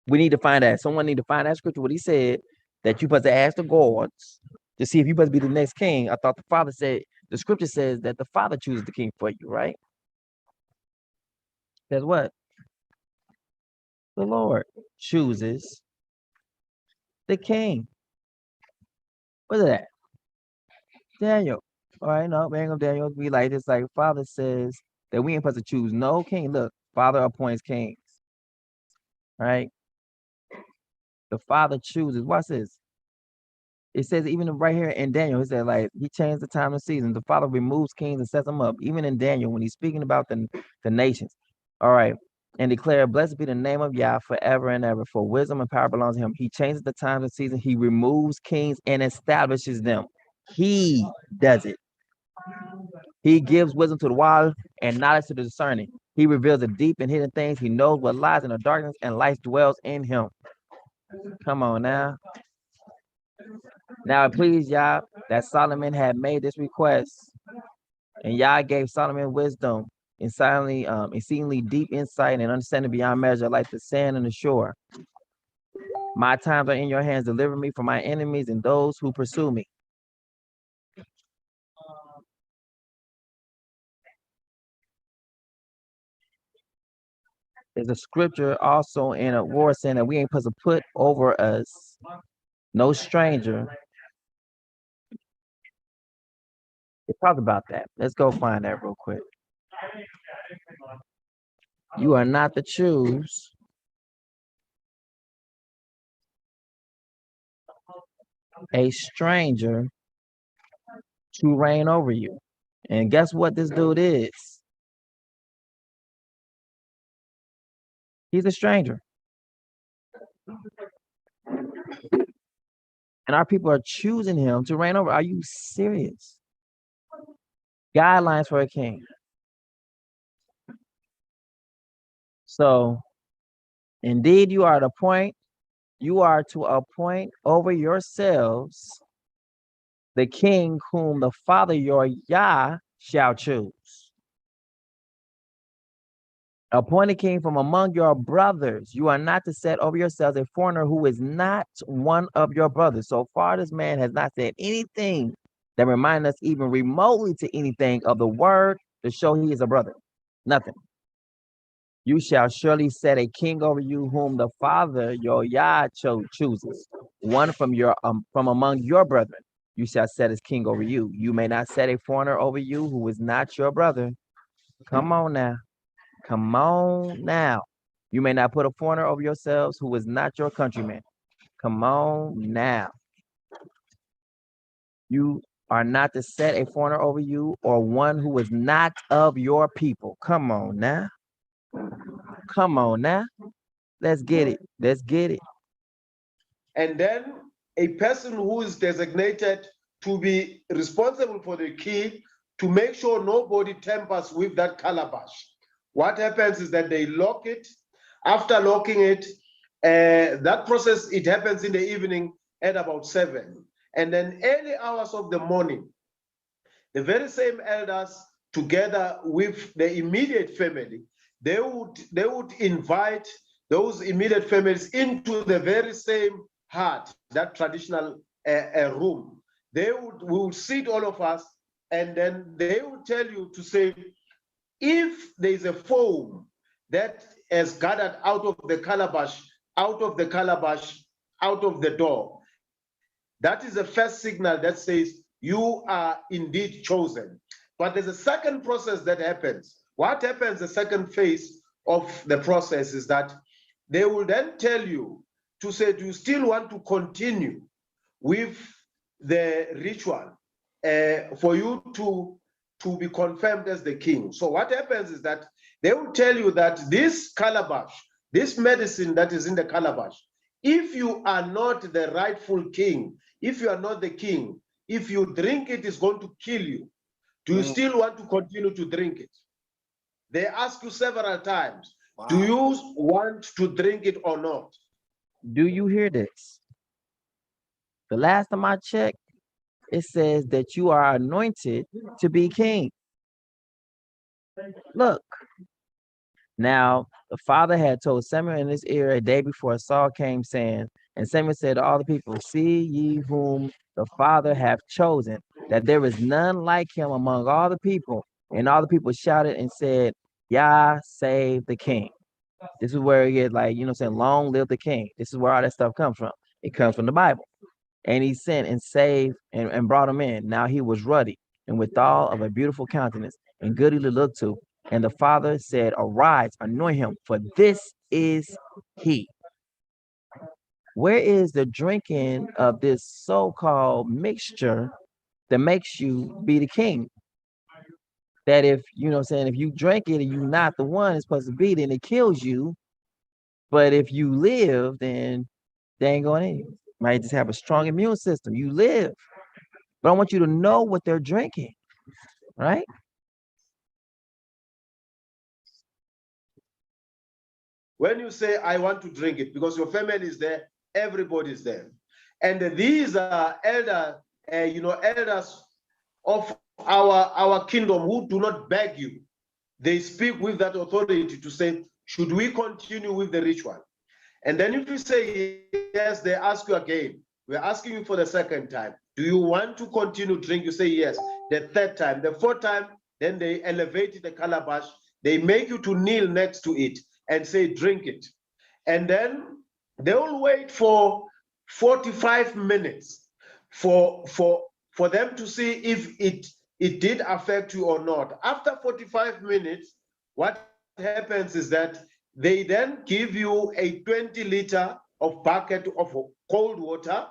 we need to find that. Someone need to find that scripture what he said that you supposed to ask the gods to see if you supposed to be the next king. I thought the father said the scripture says that the father chooses the king for you, right? Says what? The Lord chooses the king. What's that? Daniel. All right, no, we ain't gonna Daniel be like this. Like Father says that we ain't supposed to choose no king. Look, Father appoints kings, right? The Father chooses. Watch this. It says even right here in Daniel, it said like he changed the time and season. The Father removes kings and sets them up. Even in Daniel, when he's speaking about the nations. All right. And declare, blessed be the name of Yah forever and ever. For wisdom and power belongs to him. He changes the times and seasons. He removes kings and establishes them. He does it. He gives wisdom to the wise and knowledge to the discerning. He reveals the deep and hidden things. He knows what lies in the darkness, and light dwells in him. Come on now. Now it pleased Yah that Solomon had made this request, and Yah gave Solomon wisdom, exceedingly deep insight and understanding beyond measure, like the sand and the shore. My times are in your hands. Deliver me from my enemies and those who pursue me. There's a scripture also in a war saying that we ain't supposed to put over us no stranger. It talks about that. Let's go find that real quick. You are not to choose a stranger to reign over you. And guess what this dude is? He's a stranger. And our people are choosing him to reign over. Are you serious? Guidelines for a king. So, indeed, you are to appoint over yourselves the king whom the Father your Yah shall choose. Appoint a king from among your brothers. You are not to set over yourselves a foreigner who is not one of your brothers. So far, this man has not said anything that reminds us even remotely to anything of the word to show he is a brother. Nothing. You shall surely set a king over you whom the Father your Yah chooses, one from among your brethren. You shall set as king over you. You may not set a foreigner over you who is not your brother. Come on now. Come on now. You may not put a foreigner over yourselves who is not your countryman. Come on now. You are not to set a foreigner over you or one who is not of your people. Come on now. Come on now. Let's get it. Let's get it. And then a person who is designated to be responsible for the key to make sure nobody tampers with that calabash. What happens is that they lock it. After locking it, that process, it happens in the evening at about 7. And then early hours of the morning, the very same elders, together with the immediate family, they would invite those immediate families into the very same hut, that traditional room. We would sit all of us, and then they would tell you to say, if there is a foam that has gathered out of the calabash, out of the door, that is the first signal that says you are indeed chosen. But there's a second process that happens. What happens, the second phase of the process, is that they will then tell you to say, do you still want to continue with the ritual for you to be confirmed as the king? So what happens is that they will tell you that this calabash, this medicine that is in the calabash, if you are not the rightful king, if you are not the king, if you drink it, it's going to kill you. Do you still want to continue to drink it? They ask you several times, wow, do you want to drink it or not? Do you hear this? The last time I checked, it says that you are anointed to be king. Look. Now, the father had told Samuel in his ear a day before Saul came, saying, and Samuel said to all the people, see ye whom the Father hath chosen, that there is none like him among all the people. And all the people shouted and said, Yah save the king. This is where you get, like, saying, long live the king. This is where all that stuff comes from. It comes from the Bible. And he sent and saved and brought him in. Now he was ruddy and withal of a beautiful countenance and goodly to look to. And the father said, arise, anoint him, for this is he. Where is the drinking of this so-called mixture that makes you be the king? That if, if you drink it and you're not the one it's supposed to be, then it kills you. But if you live, then they ain't going in. You might just have a strong immune system. You live. But I want you to know what they're drinking, right? When you say, I want to drink it, because your family is there, everybody's there. And these are elders of our kingdom who do not beg you. They speak with that authority to say, should we continue with the ritual? And then if you say yes, they ask you again. We're asking you for the second time. Do you want to continue drink? You say yes. The third time, the fourth time, then they elevate the calabash. They make you to kneel next to it. and say, drink it. And then they will wait for 45 minutes for them to see if it did affect you or not. After 45 minutes, what happens is that they then give you a 20-liter of bucket of cold water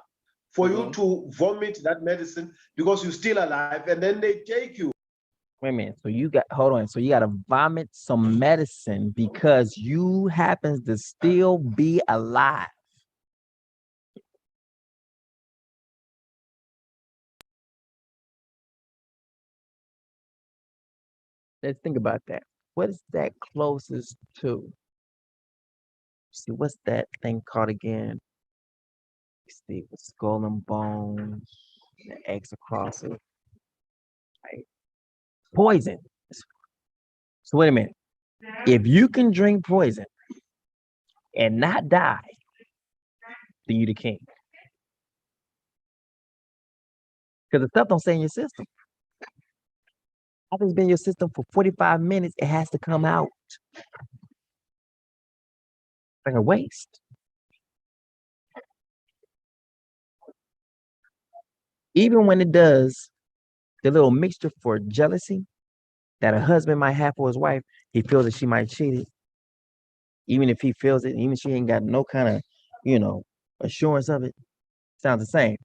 for you to vomit that medicine because you're still alive, and then they take you. Wait a minute. So you got, hold on. So you got to vomit some medicine because you happens to still be alive. Let's think about that. What is that closest to? See, what's that thing called again? See, the skull and bones, the X across it. Right? Poison. So wait a minute. If you can drink poison and not die, then you the king. Because the stuff don't stay in your system. After it's been in your system for 45 minutes, it has to come out. Like a waste. Even when it does, the little mixture for jealousy that a husband might have for his wife, he feels that she might cheat it. Even if he feels it, even if she ain't got no kind of, assurance of it, sounds the same.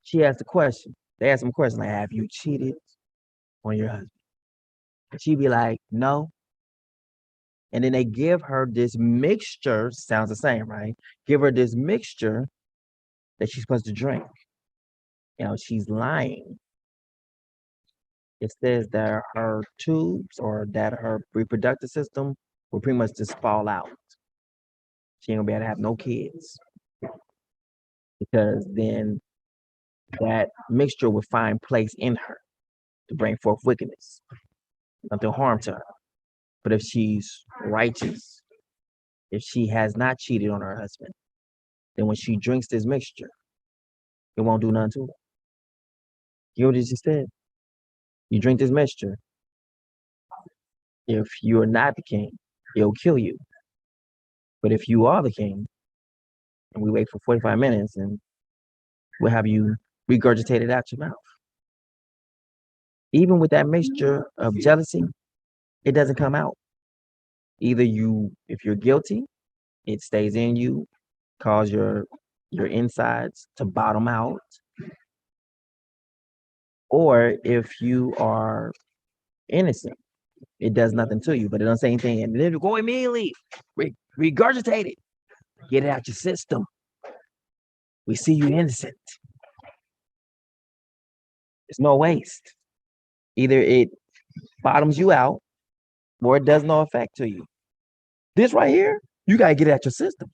She asked the question. They asked him a question like, have you cheated on your husband? And she'd be like, no. And then they give her this mixture, sounds the same, right? Give her this mixture that she's supposed to drink. She's lying. It says that her tubes or that her reproductive system will pretty much just fall out. She ain't gonna be able to have no kids. Because then that mixture would find place in her to bring forth wickedness, nothing harm to her. But if she's righteous, if she has not cheated on her husband, then when she drinks this mixture, it won't do nothing to her. You know what he just said? You drink this mixture. If you're not the king, it'll kill you. But if you are the king, and we wait for 45 minutes, and we'll have you regurgitate it out your mouth. Even with that mixture of jealousy, it doesn't come out. Either if you're guilty, it stays in you, cause your insides to bottom out. Or if you are innocent, it does nothing to you, but it doesn't say anything. And then you go immediately, regurgitate it, get it out your system. We see you innocent. There's no waste. Either it bottoms you out or it does no effect to you. This right here, you got to get it out your system.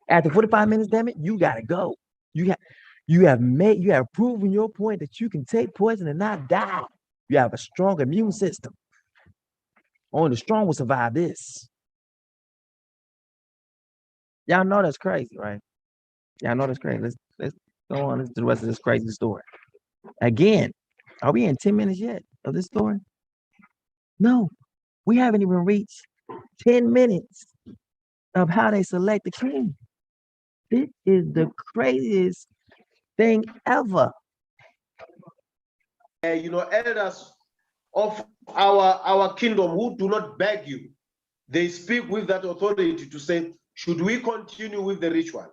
After 45 minutes, damn it, you got to go. You have proven your point that you can take poison and not die. You have a strong immune system. Only the strong will survive this. Y'all know that's crazy, right? Y'all know that's crazy. Let's go on. Let's do the rest of this crazy story. Again, are we in 10 minutes yet of this story? No, we haven't even reached 10 minutes of how they select the king. This is the craziest thing ever. Elders of our kingdom who do not beg you, they speak with that authority to say, should we continue with the ritual?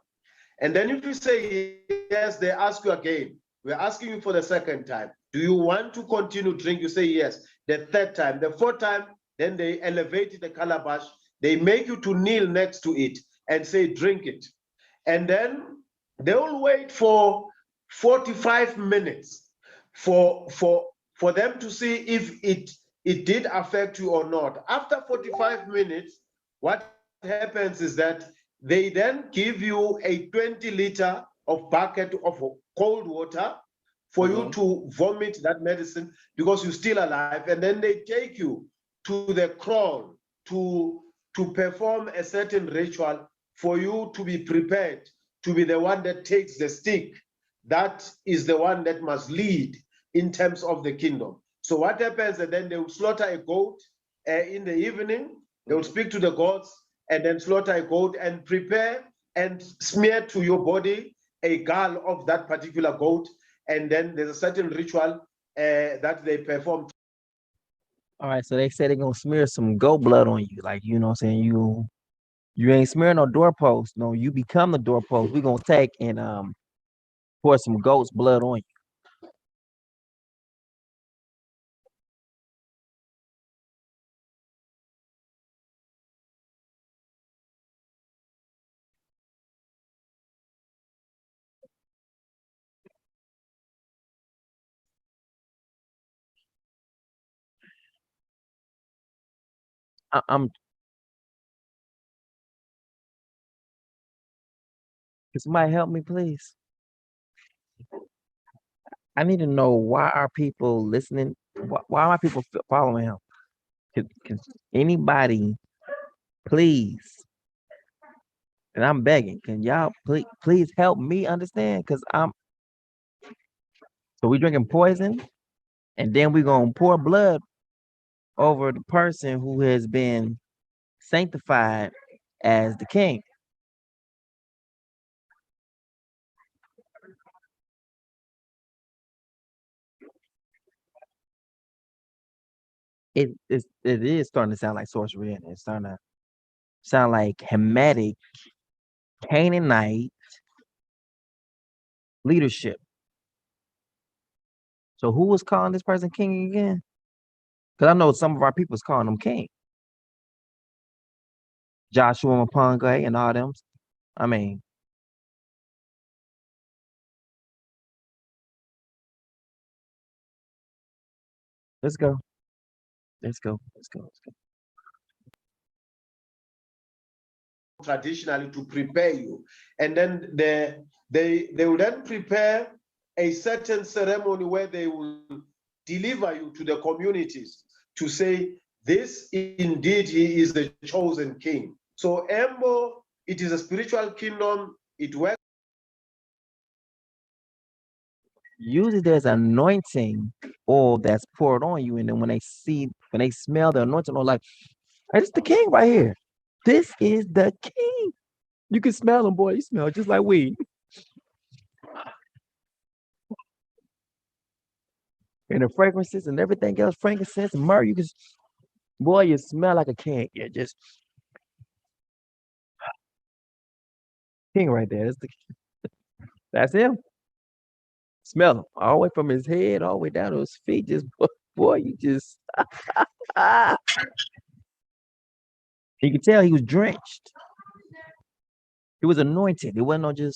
And then if you say yes, they ask you again. We're asking you for the second time. Do you want to continue drink? You say yes. The third time, the fourth time, then they elevate the calabash. They make you to kneel next to it and say, drink it. And then they will wait for 45 minutes for them to see if it did affect you or not. After 45 minutes, what happens is that they then give you a 20-liter of bucket of cold water for you to vomit that medicine because you're still alive, and then they take you to the kraal to perform a certain ritual for you to be prepared to be the one that takes the stick. That is the one that must lead in terms of the kingdom. So what happens, and then they will slaughter a goat in the evening, They will speak to the gods and then slaughter a goat and prepare and smear to your body a gall of that particular goat. And then there's a certain ritual that they perform. All right, so they say they're gonna smear some goat blood on you, like you know what I'm saying. You ain't smearing no doorpost. No, you become the doorpost. We're gonna take and pour some goat's blood on you. I'm Can somebody help me, please? I need to know why are people listening? Why are people following him? Can anybody please? And I'm begging, can y'all please help me understand? Cause so we drinking poison, and then we gonna pour blood over the person who has been sanctified as the king. It is starting to sound like sorcery, and it's starting to sound like Hamitic Canaanite leadership. So who was calling this person king again? Because I know some of our people's calling him king. Joshua Mapunga and all them. I mean, let's go. Let's go. Let's go. Let's go. Traditionally to prepare you, and then they will then prepare a certain ceremony where they will deliver you to the communities to say, this indeed he is the chosen king. So Embo, it is a spiritual kingdom. It works. Usually there's anointing oil that's poured on you, and then when they smell the anointing oil, like, hey, it's the king right here. This is the king. You can smell him, boy. You smell just like weed. And the fragrances and everything else, frankincense, myrrh, boy, you smell like a king. You're just king right there. That's him. Smell him all the way from his head all the way down to his feet. Just boy, you just you could tell he was drenched. He was anointed. It wasn't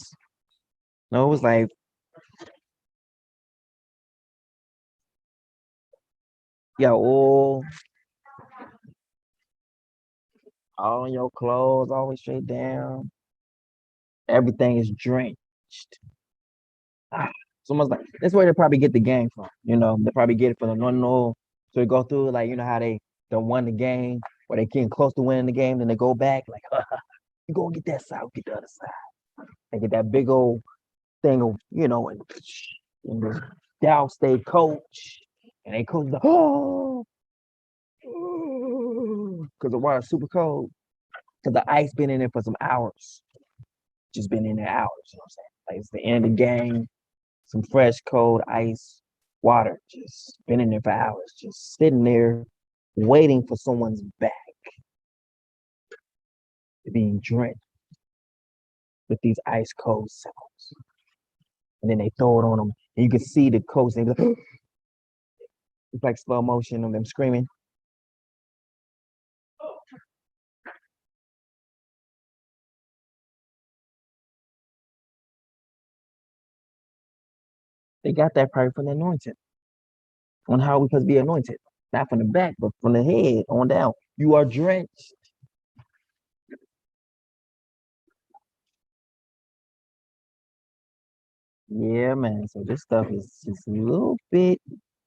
no, it was like oil all on your clothes, always straight down. Everything is drenched. It's almost like that's where they probably get the game from. They probably get it from the anointing oil. So they go through, like, how they won the game, or they getting close to winning the game, then they go back like, you go get that side, get the other side. They get that big old thing of, and the douse they coach, and they coach because the water's super cold. Because the ice been in there for some hours. Just been in there hours, you know what I'm saying? Like, it's the end of the game, some fresh, cold ice water, just been in there for hours, just sitting there waiting for someone's back to be drenched with these ice cold sounds. And then they throw it on them, and you can see the coast, and it's like slow motion of them screaming. They got that probably from the anointing, on how we supposed to be anointed. Not from the back, but from the head on down. You are drenched. Yeah, man. So this stuff is just a little bit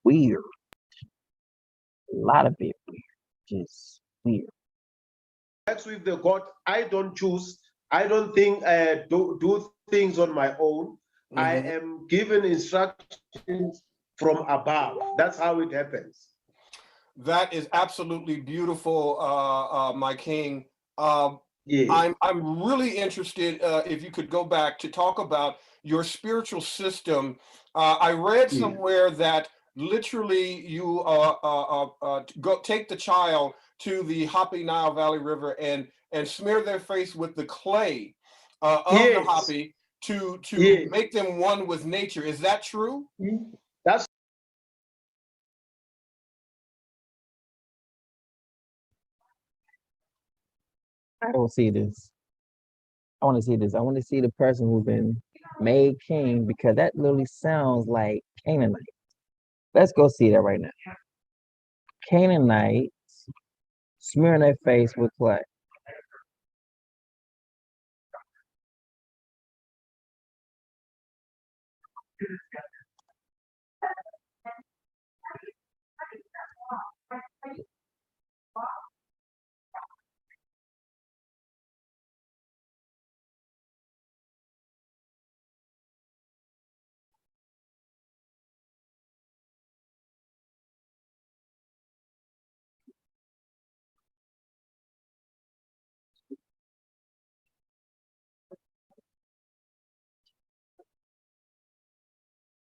weird. A lot of it weird. Just weird. That's with the God. I don't choose. I don't think do things on my own. I am given instructions from above. That's how it happens. That is absolutely beautiful, my king. Yes, I'm really interested if you could go back to talk about your spiritual system. I read yes, somewhere that literally you go take the child to the Hopi Nile Valley River and smear their face with the clay of the yes, Hopi to yes. make them one with nature. Is that true? That's I don't see this. I want to see this. I want to see the person who's been made king because that literally sounds like Canaanite. Let's go see that right now. Canaanite smearing their face with clay.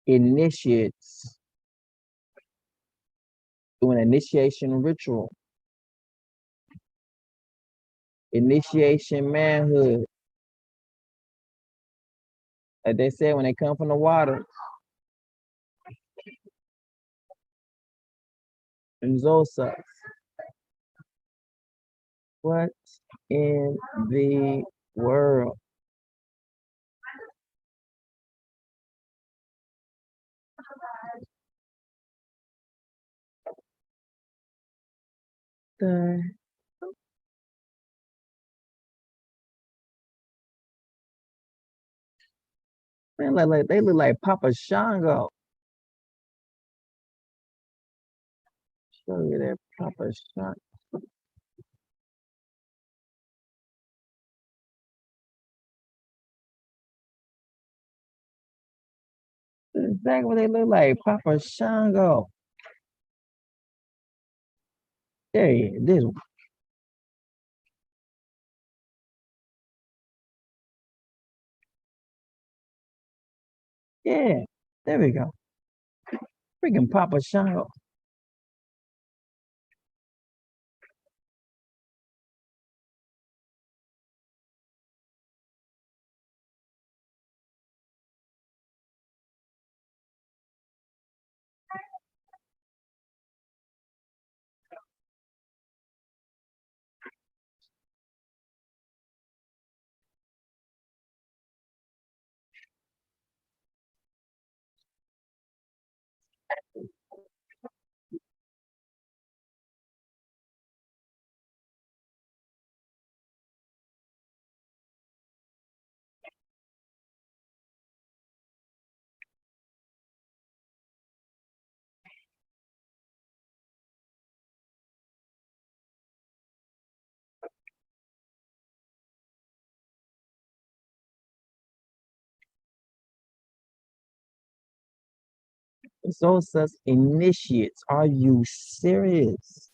Initiates do an initiation ritual. Initiation manhood. Like they said, when they come from the water, and Zosa. What in the world? The man, like they look like Papa Shango. Show you that Papa Shango. Exactly what they look like, Papa Shango. There he is. This one. Yeah, there we go. Freaking Papa Shango. So says initiates. Are you serious?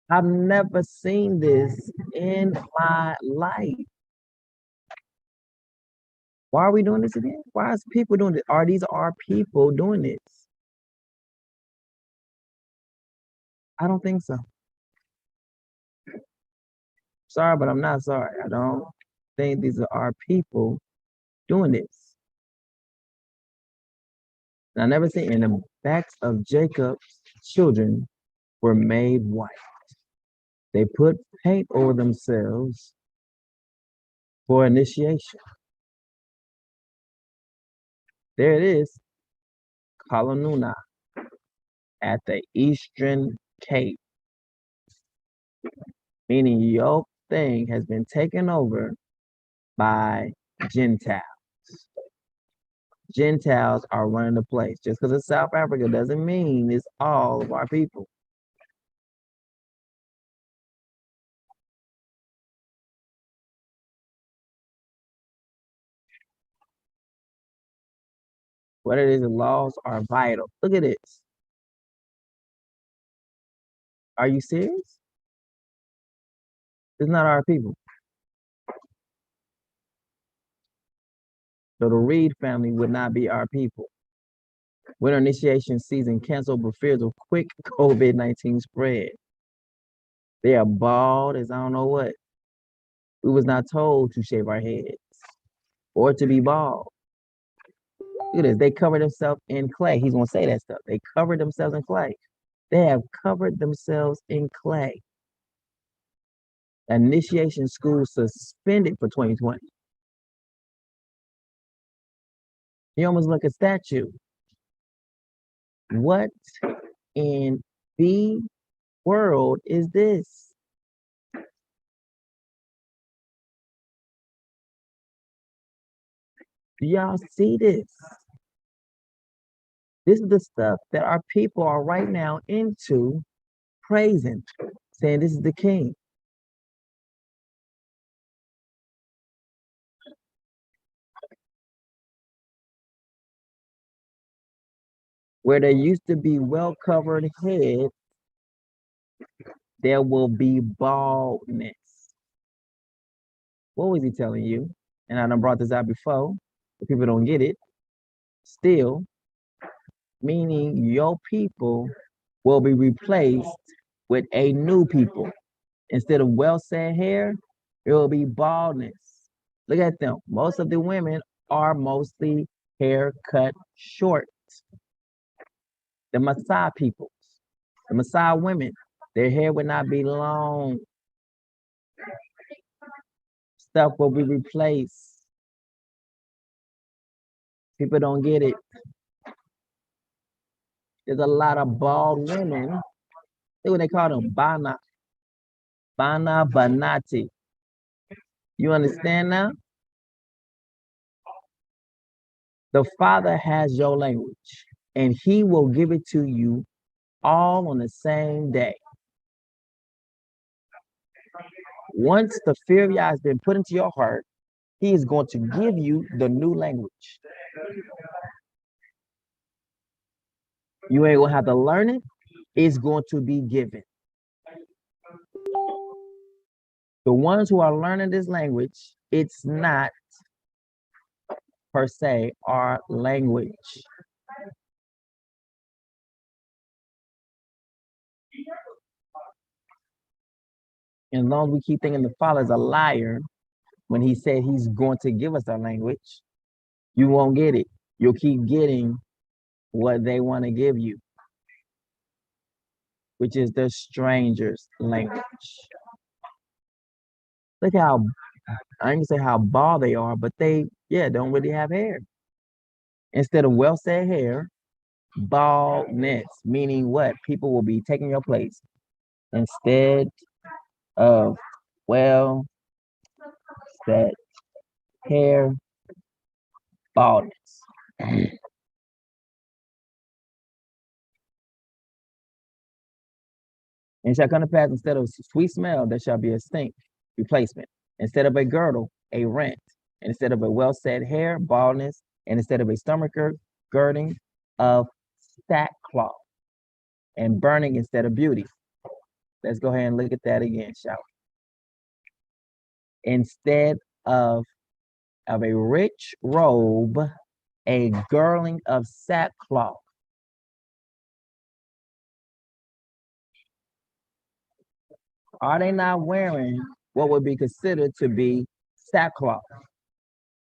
I've never seen this in my life. Why are we doing this again? Why is people doing this? Are these our people doing this? I don't think so. Sorry, but I'm not sorry. I don't think these are our people doing this. And I never seen in the backs of Jacob's children were made white. They put paint over themselves for initiation. There it is, Kalanuna at the Eastern Cape, meaning your thing has been taken over by Gentiles. Gentiles are running the place. Just because it's South Africa doesn't mean it's all of our people. What it is, the laws are vital. Look at this. Are you serious? It's not our people. So the Reed family would not be our people. Winter initiation season canceled for fears of quick COVID-19 spread. They are bald as I don't know what. We was not told to shave our heads or to be bald. Look at this. They covered themselves in clay. He's gonna say that stuff. They covered themselves in clay. They have covered themselves in clay. Initiation school suspended for 2020. You almost like a statue. What in the world is this? Do y'all see this? This is the stuff that our people are right now into praising, saying this is the king. Where there used to be well-covered head, there will be baldness. What was he telling you? And I done brought this out before, but people don't get it. Still, meaning your people will be replaced with a new people. Instead of well-set hair, it will be baldness. Look at them. Most of the women are mostly hair cut short. The Maasai people, the Maasai women, their hair would not be long. Stuff will be replaced. People don't get it. There's a lot of bald women. Look what they call them, Bana Banati. You understand now? The Father has your language, and He will give it to you all on the same day. Once the fear of Yah has been put into your heart, He is going to give you the new language. You ain't gonna have to learn it. It's going to be given. The ones who are learning this language, it's not per se our language. And as long as we keep thinking the Father is a liar when He said He's going to give us our language, you won't get it. You'll keep getting what they want to give you, which is the stranger's language. Look how, I ain't gonna say how bald they are, but they, don't really have hair. Instead of well-set hair, baldness, meaning what? People will be taking your place. Instead of well-set hair, baldness. And shall come to pass, instead of sweet smell, there shall be a stink, replacement. Instead of a girdle, a rent. And instead of a well-set hair, baldness. And instead of a stomach girding of sackcloth. And burning instead of beauty. Let's go ahead and look at that again, shall we? Instead of a rich robe, a girdling of sackcloth. Are they not wearing what would be considered to be sackcloth?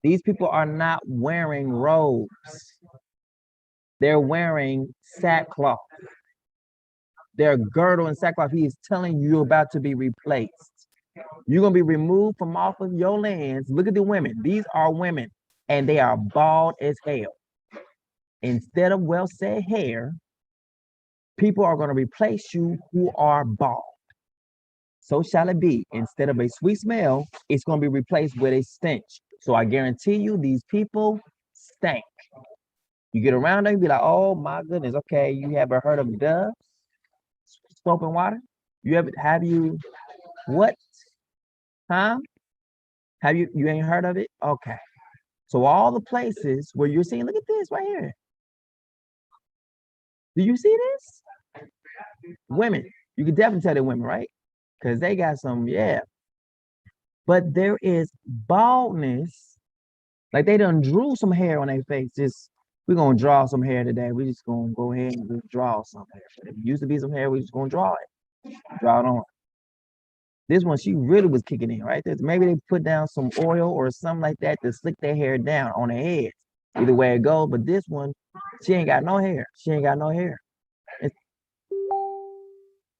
These people are not wearing robes. They're wearing sackcloth. Their girdle and sackcloth, He is telling you you're about to be replaced. You're going to be removed from off of your lands. Look at the women. These are women, and they are bald as hell. Instead of well-set hair, people are going to replace you who are bald. So shall it be. Instead of a sweet smell, it's going to be replaced with a stench. So I guarantee you, these people stink. You get around them, you be like, oh my goodness, okay, you haven't heard of Dove? Soap and water? Have you, what? Huh? You ain't heard of it? Okay. So all the places where you're seeing, look at this right here. Do you see this? Women, You can definitely tell they're women, right? Because they got some, yeah. But there is baldness. Like they done drew some hair on their face. Just, we're going to draw some hair today. We're just going to go ahead and just draw some hair. If it used to be some hair, we're just going to draw it. Draw it on. This one, she really was kicking in, right? Maybe they put down some oil or something like that to slick their hair down on their head. Either way it goes, but this one, she ain't got no hair. She ain't got no hair.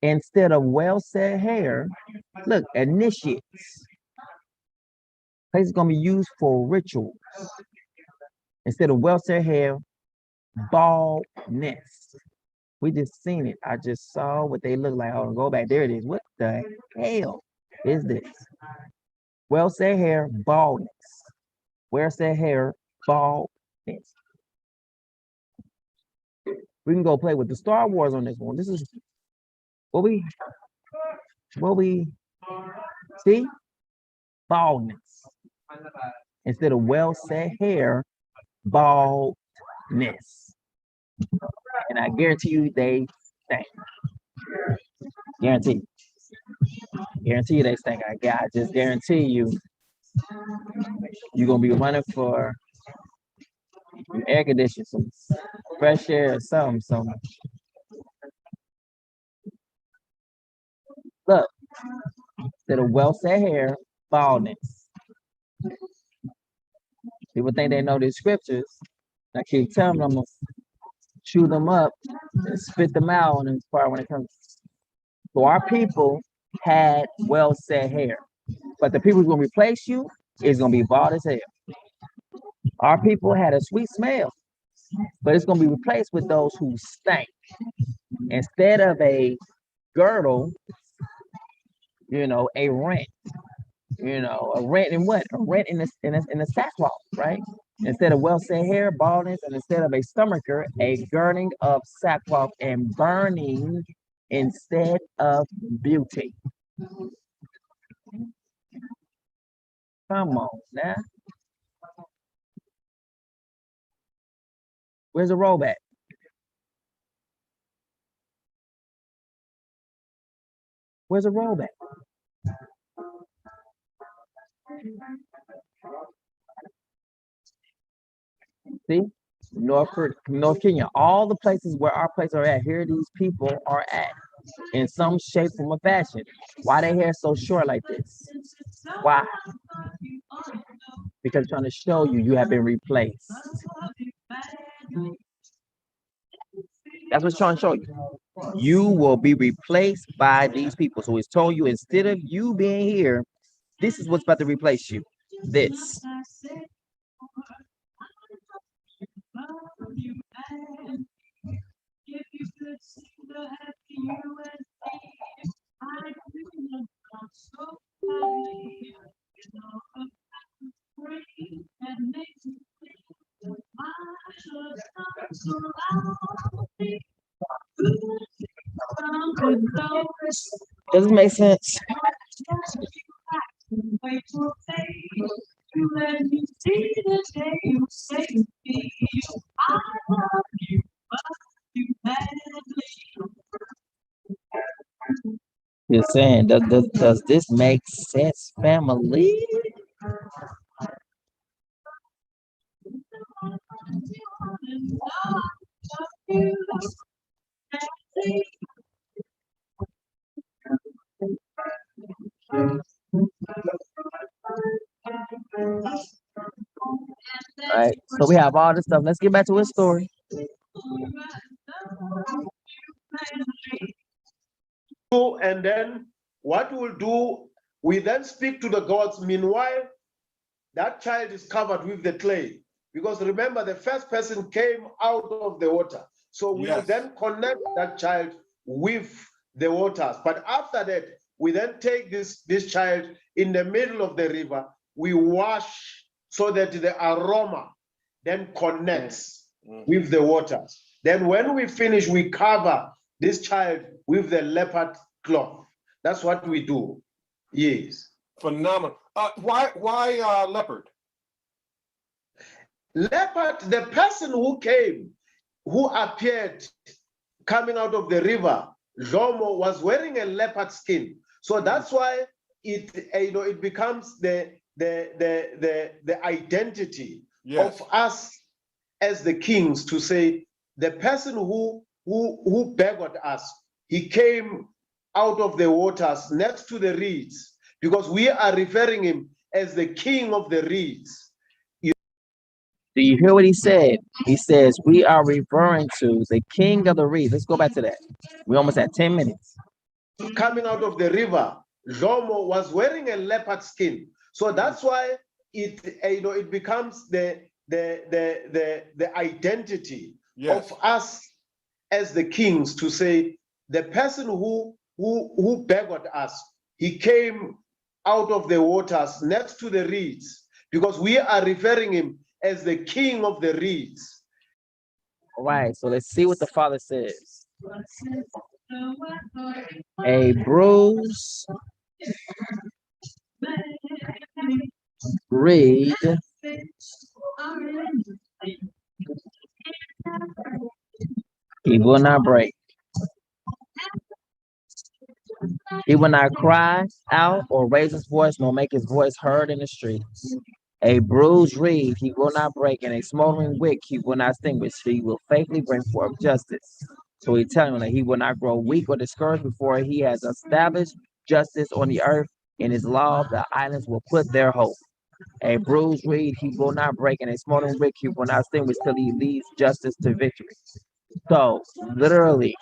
Instead of well-set hair, look, initiates. Place is gonna be used for rituals. Instead of well-set hair, baldness. We just seen it. I just saw what they look like. Hold on, go back. There it is. What the hell is this? Well-set hair, baldness. Well-set hair, baldness. We can go play with the Star Wars on this one. This is what we see? Baldness. Instead of well-set hair, baldness. And I guarantee you they stink. Guarantee. Guarantee you they stink. I just guarantee you you're gonna be running for air conditioning, some fresh air or something. Look, instead of well-set hair, baldness. People think they know these scriptures. I keep telling them I'm gonna chew them up and spit them out on this part when it comes. So our people had well-set hair, but the people who's gonna replace you is gonna be bald as hell. Our people had a sweet smell, but it's gonna be replaced with those who stank. Instead of a girdle, a rent. A rent in what? A rent in the sackcloth, right? Instead of well-set hair, baldness, and instead of a stomacher, a girding of sackcloth and burning instead of beauty. Come on now. Where's the robe at? Where's the robe at? See? North Kenya, all the places where our places are at, here these people are at in some shape, form, or fashion. Why their hair so short like this? Why? Because I'm trying to show you have been replaced. That's what's trying to show you. You will be replaced by these people. So it's telling you, instead of you being here, this is what's about to replace you. This. Does it make sense? You're saying, does this make sense, family? All right, so we have all this stuff. Let's get back to his story. And then what we'll do, we then speak to the gods. Meanwhile, that child is covered with the clay. Because remember, the first person came out of the water. So we will then connect that child with the waters. But after that, we then take this child in the middle of the river. We wash so that the aroma then connects with the waters. Then when we finish, we cover this child with the leopard cloth. That's what we do. Yes. Phenomenal. Why leopard? Leopard, the person who came, who appeared coming out of the river, Jomo was wearing a leopard skin. So that's why it becomes the identity Yes. of us as the kings, to say the person who begged us, he came out of the waters next to the reeds, because we are referring him as the king of the reeds. Do you hear what he said? He says, we are referring to the king of the reeds. Let's go back to that. We almost at 10 minutes. Coming out of the river, Jomo was wearing a leopard skin. So that's why it becomes the identity Yes. of us as the kings, to say the person who begged us, he came out of the waters next to the reeds, because we are referring him as the king of the reeds. All right, so let's see what the Father says. A bruise reed he will not break. He will not cry out or raise his voice, nor make his voice heard in the streets. A bruised reed he will not break, and a smoldering wick he will not extinguish. He will faithfully bring forth justice. So he telling him that he will not grow weak or discouraged before he has established justice on the earth. In his law, the islands will put their hope. A bruised reed he will not break, and a smoldering wick he will not extinguish till he leads justice to victory. So literally,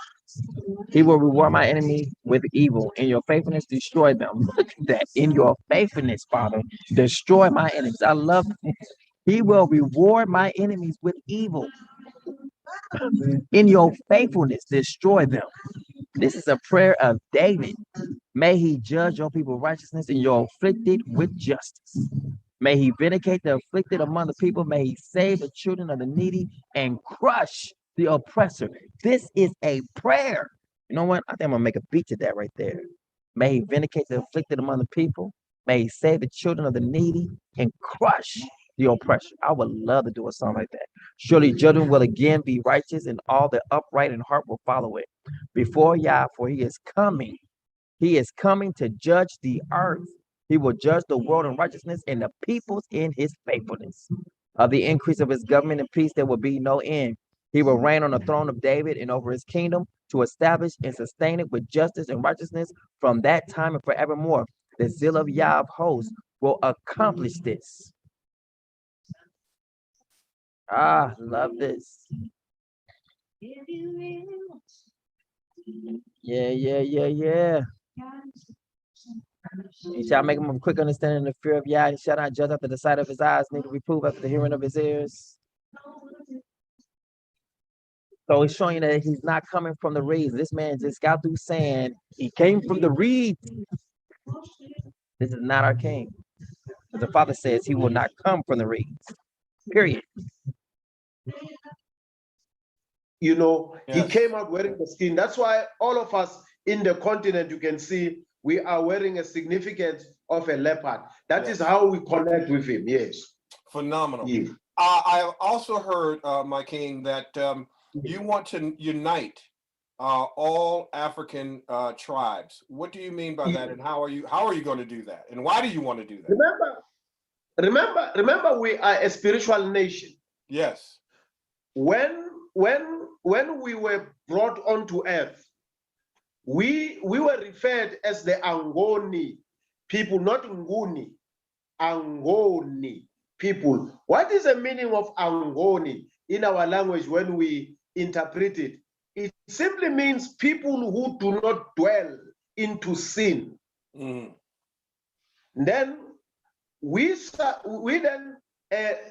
he will reward my enemy with evil. In your faithfulness, destroy them. Look at that. In your faithfulness, Father, destroy my enemies. I love it. He will reward my enemies with evil. In your faithfulness, destroy them. This is a prayer of David. May he judge your people righteousness, and your afflicted with justice. May he vindicate the afflicted among the people. May he save the children of the needy and crush the oppressor. This is a prayer. You know what? I think I'm gonna make a beat to that right there. May he vindicate the afflicted among the people. May he save the children of the needy and crush the oppressor. I would love to do a song like that. Surely judgment will again be righteous, and all the upright in heart will follow it. Before Yah, for he is coming. He is coming to judge the earth. He will judge the world in righteousness and the peoples in his faithfulness. Of the increase of his government and peace, there will be no end. He will reign on the throne of David and over his kingdom, to establish and sustain it with justice and righteousness from that time and forevermore. The zeal of Yah of hosts will accomplish this. Ah, love this. Yeah. He shall make him of quick understanding the fear of Yah. He shall not judge after the sight of his eyes, neither reprove after the hearing of his ears. So he's showing you that he's not coming from the reeds. This man just got through saying he came from the reeds. This is not our king. But the Father says he will not come from the reeds. Period. You know, Yes. he came out wearing the skin. That's why all of us in the continent, you can see we are wearing a significance of a leopard. That is how we connect with him. Yes. Phenomenal. Yeah. I also heard, my king, that you want to unite all African tribes. What do you mean by that, and how are you going to do that, and why do you want to do that? Remember, we are a spiritual nation. Yes. When we were brought onto earth, we were referred as the Angoni people, not Nguni. Angoni people. What is the meaning of Angoni in our language when we interpret it? It simply means people who do not dwell into sin. Then we then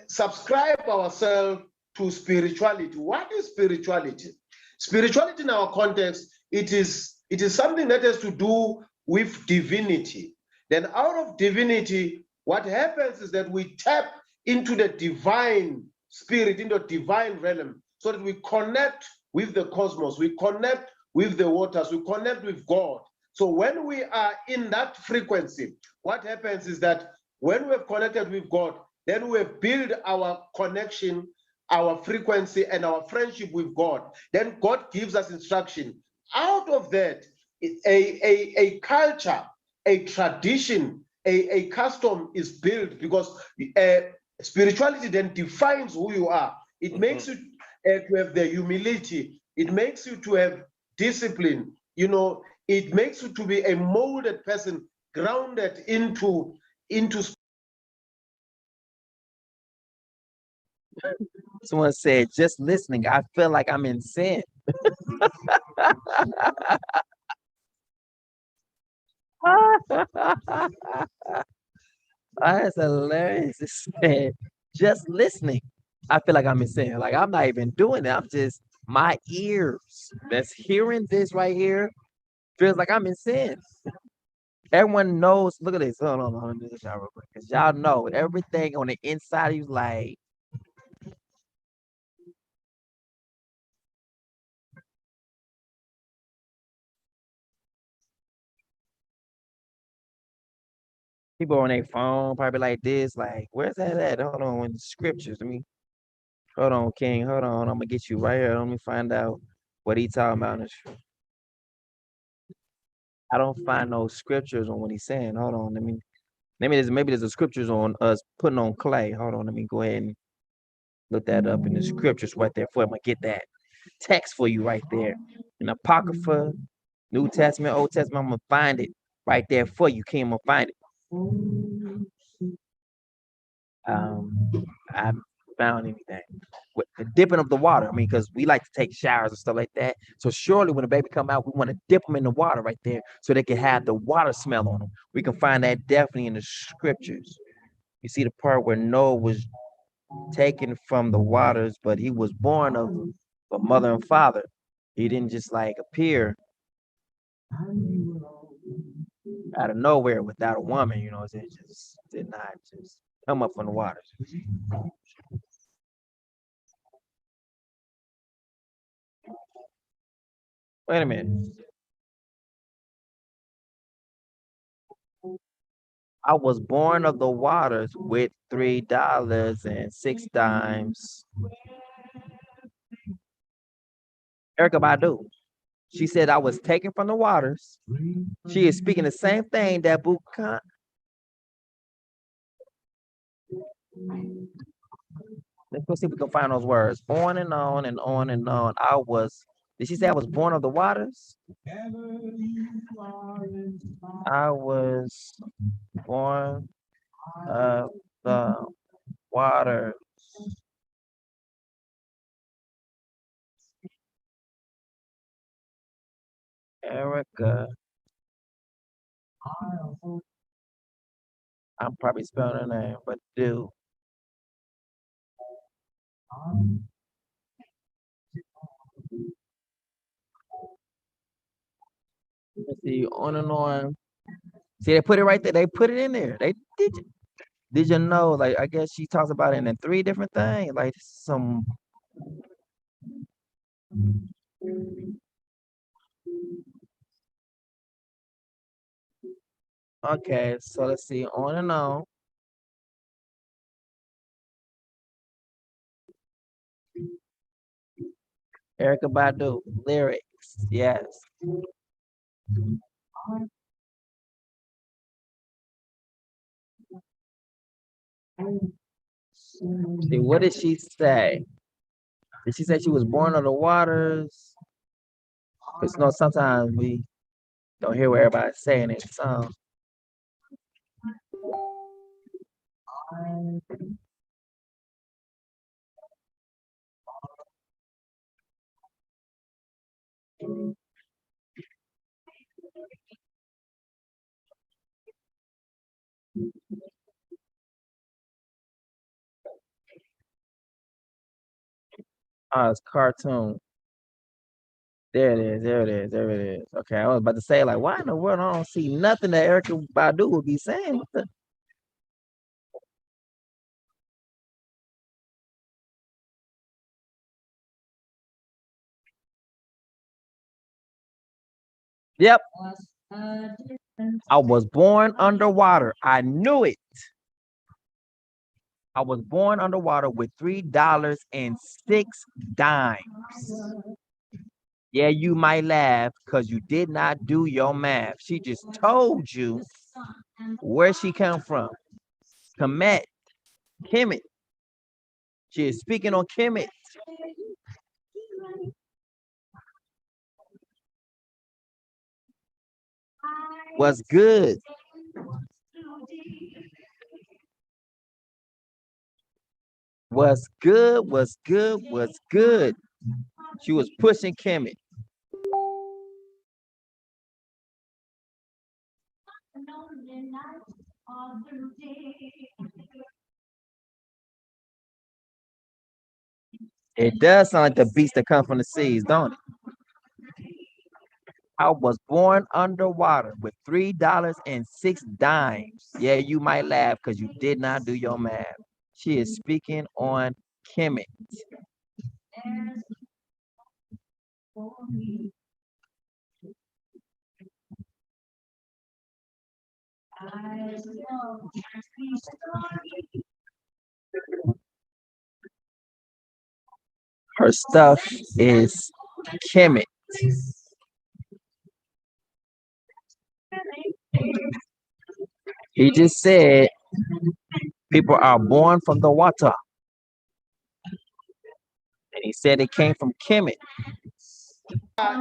subscribe ourselves to spirituality. What is spirituality? Spirituality in our context, it is something that has to do with divinity. Then out of divinity, what happens is that we tap into the divine spirit, into the divine realm, so that we connect with the cosmos, we connect with the waters, we connect with God. So when we are in that frequency, what happens is that when we have connected with God, then we have built our connection, our frequency, and our friendship with God. Then God gives us instruction. out of that, a culture, a tradition, a custom is built, because spirituality then defines who you are. It makes you to have the humility. It makes you to have discipline. You know, it makes you to be a molded person, grounded into. Someone said, just listening, I feel like I'm in sin. That's hilarious. It said, just listening, I feel like I'm in sin. Like I'm not even doing it. I'm just my ears that's hearing this right here feels like I'm in sin. Everyone knows. Look at this. Hold on, let me do this y'all real quick. Cause y'all know everything on the inside of you like people on their phone probably like this. Like, where's that at? Hold on, in the scriptures. Hold on, King. Hold on. I'm gonna get you right here. Let me find out what he talking about. I don't find no scriptures on what he's saying. Hold on. Maybe there's a scriptures on us putting on clay. Hold on. Let me go ahead and look that up in the scriptures right there for him. I'm gonna get that text for you right there. In Apocrypha, New Testament, Old Testament, I'm gonna find it right there for you, King. I'm gonna find it. I haven't found anything. With the dipping of the water, I mean, because we like to take showers and stuff like that. So surely when the baby come out, we want to dip them in the water right there so they can have the water smell on them. We can find that definitely in the scriptures. You see the part where Noah was taken from the waters, but he was born of a mother and father. He didn't just like appear out of nowhere without a woman, you know, it just did not just come up from the waters. Wait a minute. I was born of the waters with $3.06. Erica Badu. She said I was taken from the waters. She is speaking the same thing that Bukan. Let's go see if we can find those words. On and on and on and on. Did she say I was born of the waters? I was born of the water. Erica. I'm probably spelling her name, but do. Let's see, on and on. See, they put it right there. They put it in there. They did. Did you know? Like, I guess she talks about it in three different things. Like some. Okay, so let's see. On and on. Erica Badu lyrics. Yes. See, what did she say? Did she say she was born of the waters? Because you know, sometimes we don't hear what everybody's saying in the song. Oh, it's cartoon. There it is. There it is. There it is. Okay, I was about to say, like, why in the world I don't see nothing that Erica Badu would be saying? What the? Yep. I was born underwater. I knew it. I was born underwater with $3.06. Yeah, you might laugh because you did not do your math. She just told you where she come from. Kemet, Kemet. She is speaking on Kemet. What's good? What's good? What's good? What's good? She was pushing Kemet. It does sound like the beast that come from the seas, don't it? I was born underwater with $3.06. Yeah, you might laugh because you did not do your math. She is speaking on Kemet. Her stuff is Kemet. He just said people are born from the water. And he said it came from Kemet.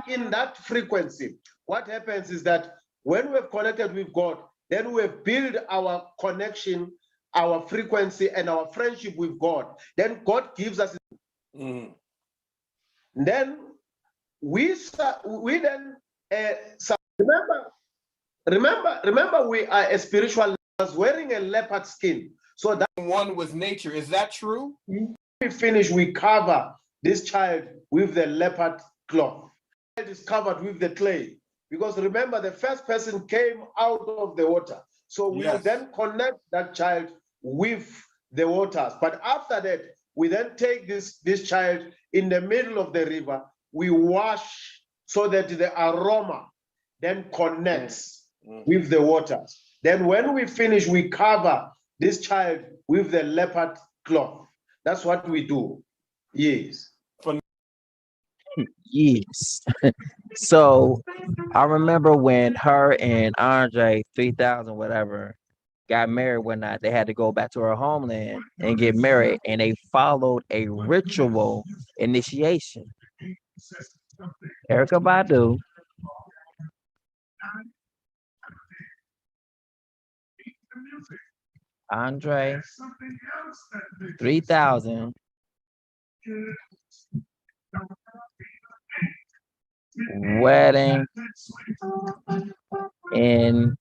In that frequency, what happens is that when we've connected with God, then we've built our connection, our frequency, and our friendship with God. Then God gives us. Then we then remember we are a spiritual wearing a leopard skin. So that One with nature. Is that true? we finish, we cover this child with the leopard cloth. It is covered with the clay. Because remember, the first person came out of the water. So we Yes. then connect that child with the waters. But after that, we then take this child in the middle of the river. We wash so that the aroma then connects with the waters. Then when we finish, we cover this child with the leopard cloth. That's what we do. Yes. Yes. So I remember when her and Andre 3000 whatever got married whatnot, they had to go back to her homeland and get married, and they followed a ritual initiation. Erica Badu, Andre 3000, wedding in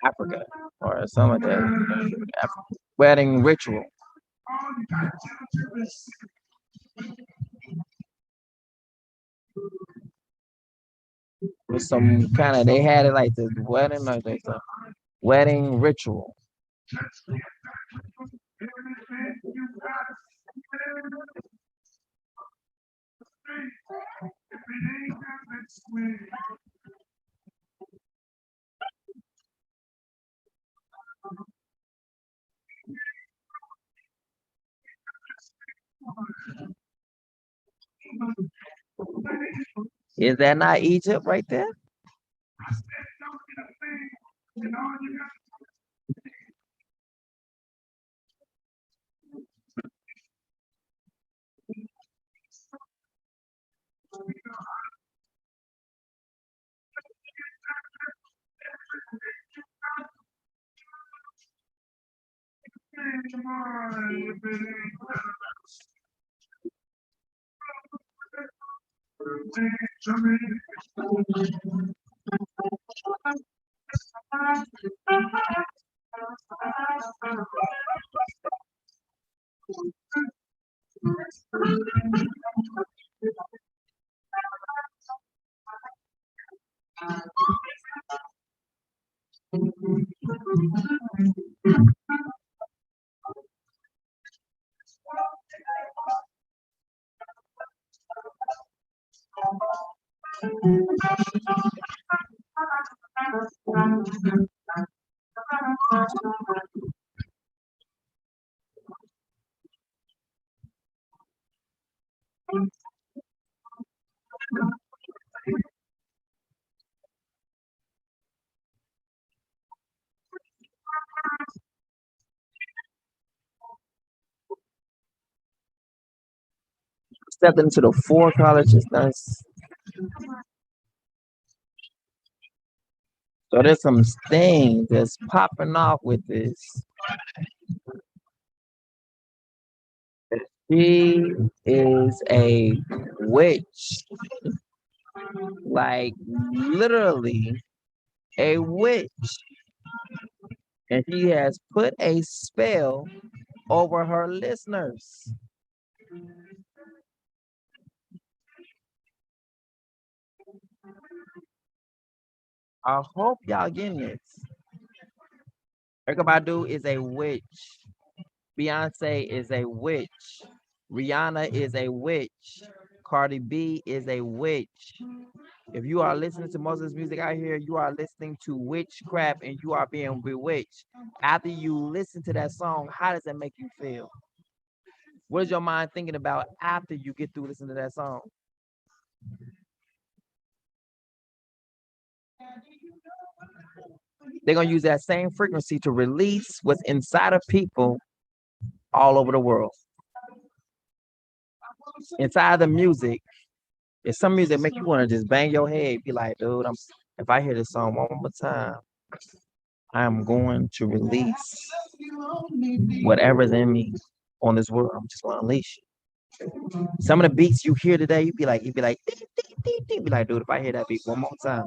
Africa or something like that. Wedding ritual. With some kind of, they had it like the wedding, like they said, wedding ritual. Is that not Egypt right there? accepted into the 4 colleges. Nice. So there's some things that's popping off with this. She is a witch. Like literally a witch. And she has put a spell over her listeners. I hope y'all getting this. Erykah Badu is a witch. Beyonce is a witch. Rihanna is a witch. Cardi B is a witch. If you are listening to most of this music out here, you are listening to witchcraft and you are being bewitched. After you listen to that song, how does that make you feel? What is your mind thinking about after you get through listening to that song? They're going to use that same frequency to release what's inside of people all over the world. Inside the music, it's some music make you want to just bang your head, be like, dude, if I hear this song one more time, I am going to release whatever's in me on this world. I'm just going to unleash it. Some of the beats you hear today, you'd be like, ding, ding, ding, ding. Be like, dude, if I hear that beat one more time,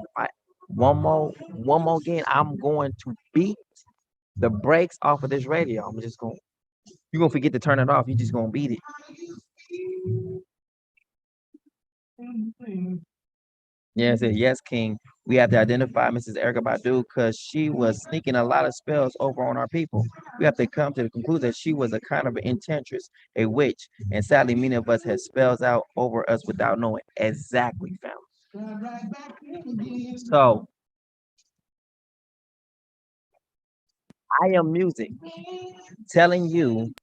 one more again, I'm going to beat the brakes off of this radio. You're going to forget to turn it off. You're just going to beat it. Yes, yes, King. We have to identify Mrs. Erykah Badu because she was sneaking a lot of spells over on our people. We have to come to the conclusion that she was a kind of an enchantress, a witch, and sadly, many of us have spells out over us without knowing. Exactly, family. So, I am music telling you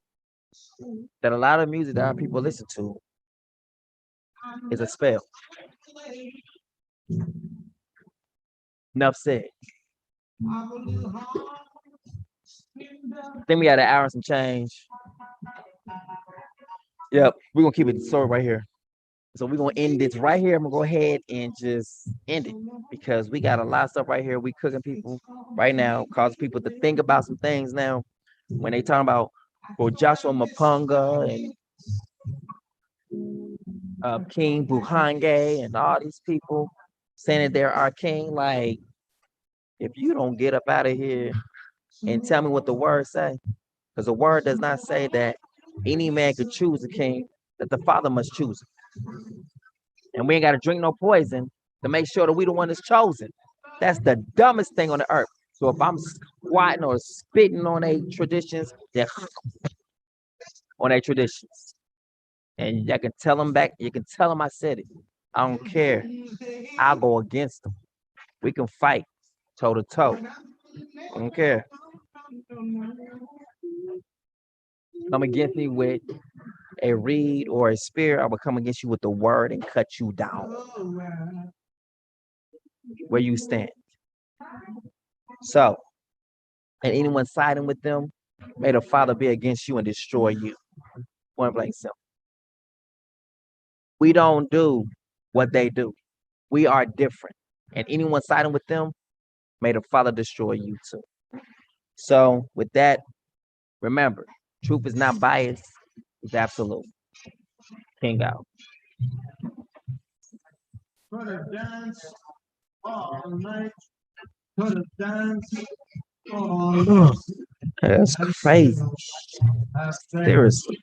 that a lot of music that our people listen to is a spell. Enough said. I think we had an hour and some change. Yep, we're gonna keep it short right here. So we're gonna end this right here. I'm gonna go ahead and just end it because we got a lot of stuff right here. We cooking people right now, cause people to think about some things now. When they talking about Joshua Mapunga and King Buhange and all these people saying that they're our king, like if you don't get up out of here and tell me what the word say, because the word does not say that any man could choose a king, that the Father must choose him. And we ain't got to drink no poison to make sure that we the one that's chosen. That's the dumbest thing on the earth. So if I'm squatting or spitting on their traditions, they're on their traditions. And I can tell them back, you can tell them I said it. I don't care. I'll go against them. We can fight toe to toe. I don't care. Come against me with a reed or a spear, I will come against you with the word and cut you down where you stand. So, and anyone siding with them, may the Father be against you and destroy you. Point blank simple. We don't do what they do. We are different. And anyone siding with them, may the Father destroy you too. So with that, remember, truth is not biased, it's absolute. King out. Gonna dance all night. Gonna dance all night. That's crazy. Seriously.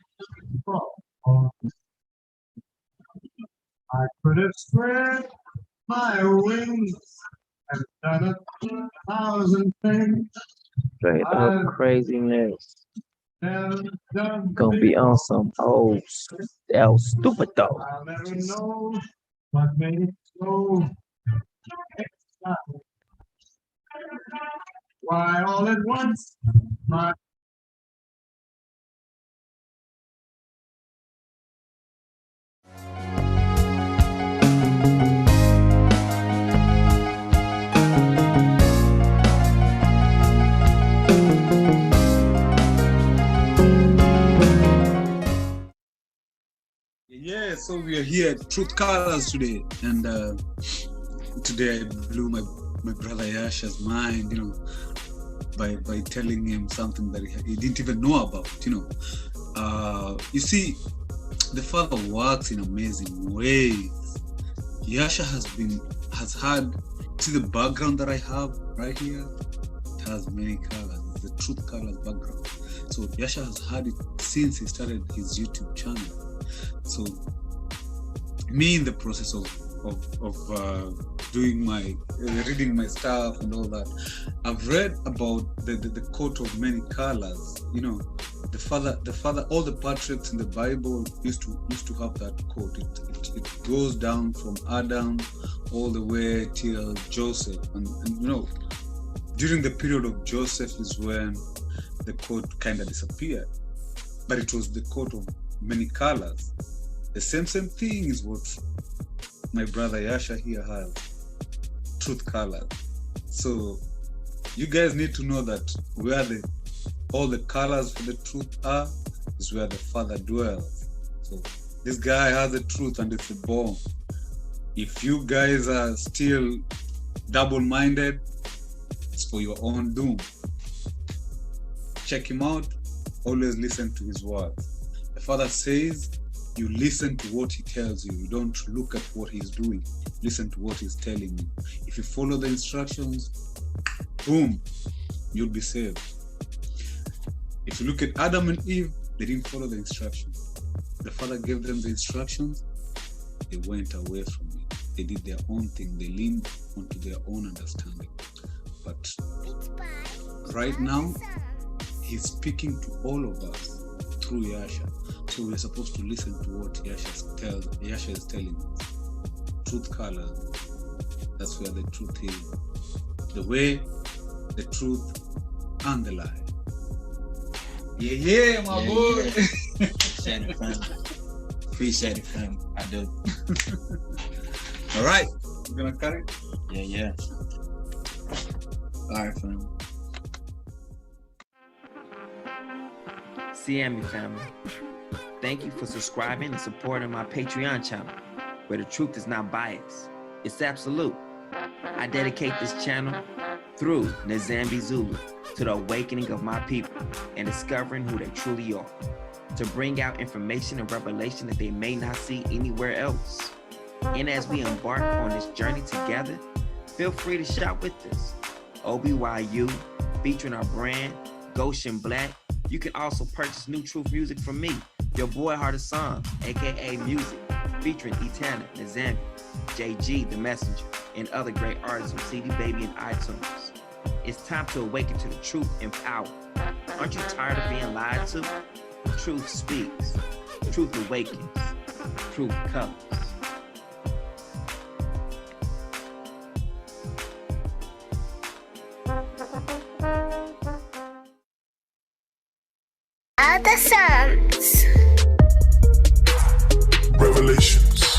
I could have spread my wings and done 1,000 things. Straight up craziness. Gonna be on some old stupid though. I'll never know what made it so. Why all at once my Yeah, so we are here at Truth Colors today, and today I blew my brother Yasha's mind, by telling him something that he didn't even know about, You see, the Father works in amazing ways. Yasha has had, see the background that I have right here? It has many colors. It's the Truth Colors background. So Yasha has had it since he started his YouTube channel. So me in the process of doing reading my stuff and all that, I've read about the coat of many colors. The father, all the patriarchs in the Bible used to have that coat. It goes down from Adam all the way till Joseph, and during the period of Joseph is when the coat kind of disappeared, but it was the coat of many colors. The same thing is what my brother Yasha here has, Truth Colors. So you guys need to know that where all the colors for the truth are is where the Father dwells. So this guy has the truth and it's a bomb. If you guys are still double-minded, it's for your own doom. Check him out. Always listen to his words. The Father says you listen to what he tells you. You don't look at what he's doing. Listen to what he's telling you. If you follow the instructions, boom, you'll be saved. If you look at Adam and Eve, they didn't follow the instructions. The Father gave them the instructions. They went away from it. They did their own thing. They leaned onto their own understanding. But right now, he's speaking to all of us through Yasha. So we're supposed to listen to what Yasha is telling us. Truth Colors, that's where the truth is. The way, the truth, and the lie. Yeah, my boy. Appreciate it, fam. Appreciate it, fam. I do. All right, you gonna cut it? Yeah. All right, fam. CMU family, thank you for subscribing and supporting my Patreon channel, where the truth is not biased. It's absolute. I dedicate this channel through Nzambi Zulu to the awakening of my people and discovering who they truly are, to bring out information and revelation that they may not see anywhere else. And as we embark on this journey together, feel free to shop with us. OBYU, featuring our brand, Goshen Black. You can also purchase New Truth music from me, your boy Heart of Song, aka Music, featuring Etana, Nzambi, JG, The Messenger, and other great artists on CD Baby and iTunes. It's time to awaken to the truth and power. Aren't you tired of being lied to? Truth speaks. Truth awakens. Truth colors. Other songs. Revelations.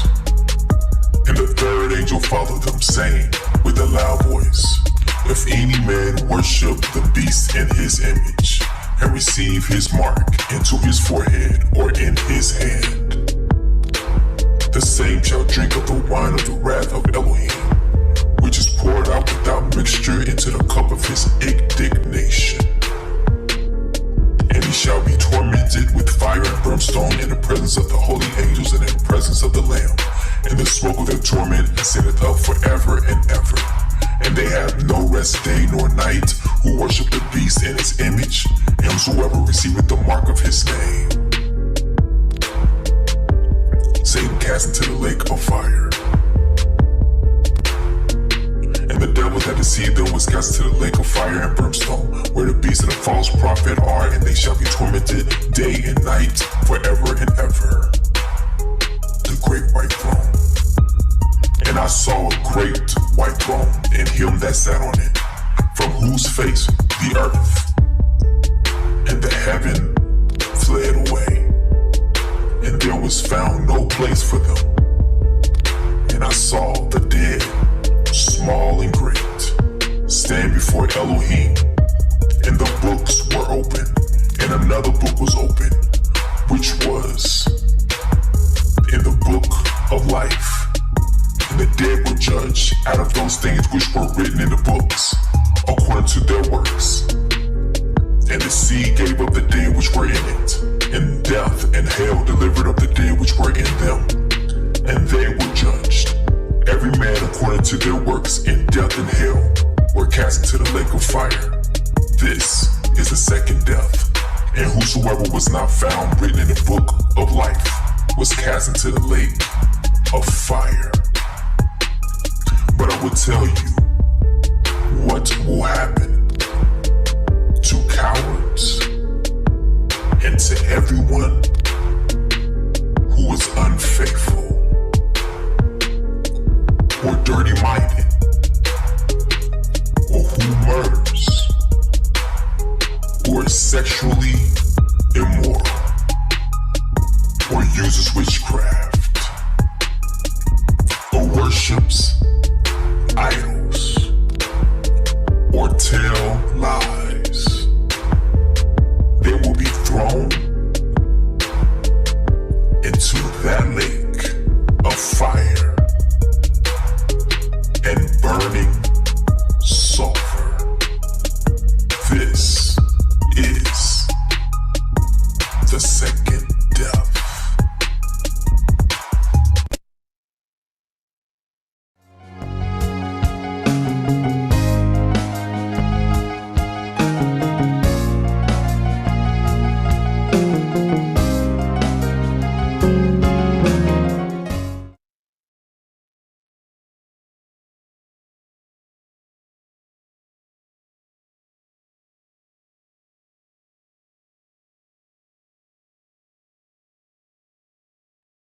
And the third angel followed them, saying with a loud voice, if any man worship the beast in his image, and receive his mark into his forehead or in his hand, the same shall drink of the wine of the wrath of Elohim, which is poured out without mixture into the cup of his indignation. And he shall be tormented with fire and brimstone in the presence of the holy angels and in the presence of the Lamb. And the smoke of their torment ascendeth up forever and ever. And they have no rest day nor night, who worship the beast in his image, and whosoever receiveth the mark of his name. Satan cast into the lake of fire. And the devil that deceived them was cast into the lake of fire and brimstone, where the beast and the false prophet are, and they shall be tormented day and night forever and ever. The great white throne. And I saw a great white throne, and him that sat on it, from whose face the earth and the heaven fled away, and there was found no place for them. And I saw the dead, small and great, stand before Elohim, and the books were open, and another book was open, which was in the book of life. And the dead were judged out of those things which were written in the books, according to their works. And the sea gave up the dead which were in it, and death and hell delivered up the dead which were in them. And they were judged, every man according to their works, and death and hell were cast into the lake of fire. This is the second death. And whosoever was not found written in the book of life was cast into the lake of fire. But I will tell you what will happen to cowards and to everyone who is unfaithful or dirty-minded or who murders or is sexually immoral or uses witchcraft or worships idols or tell lies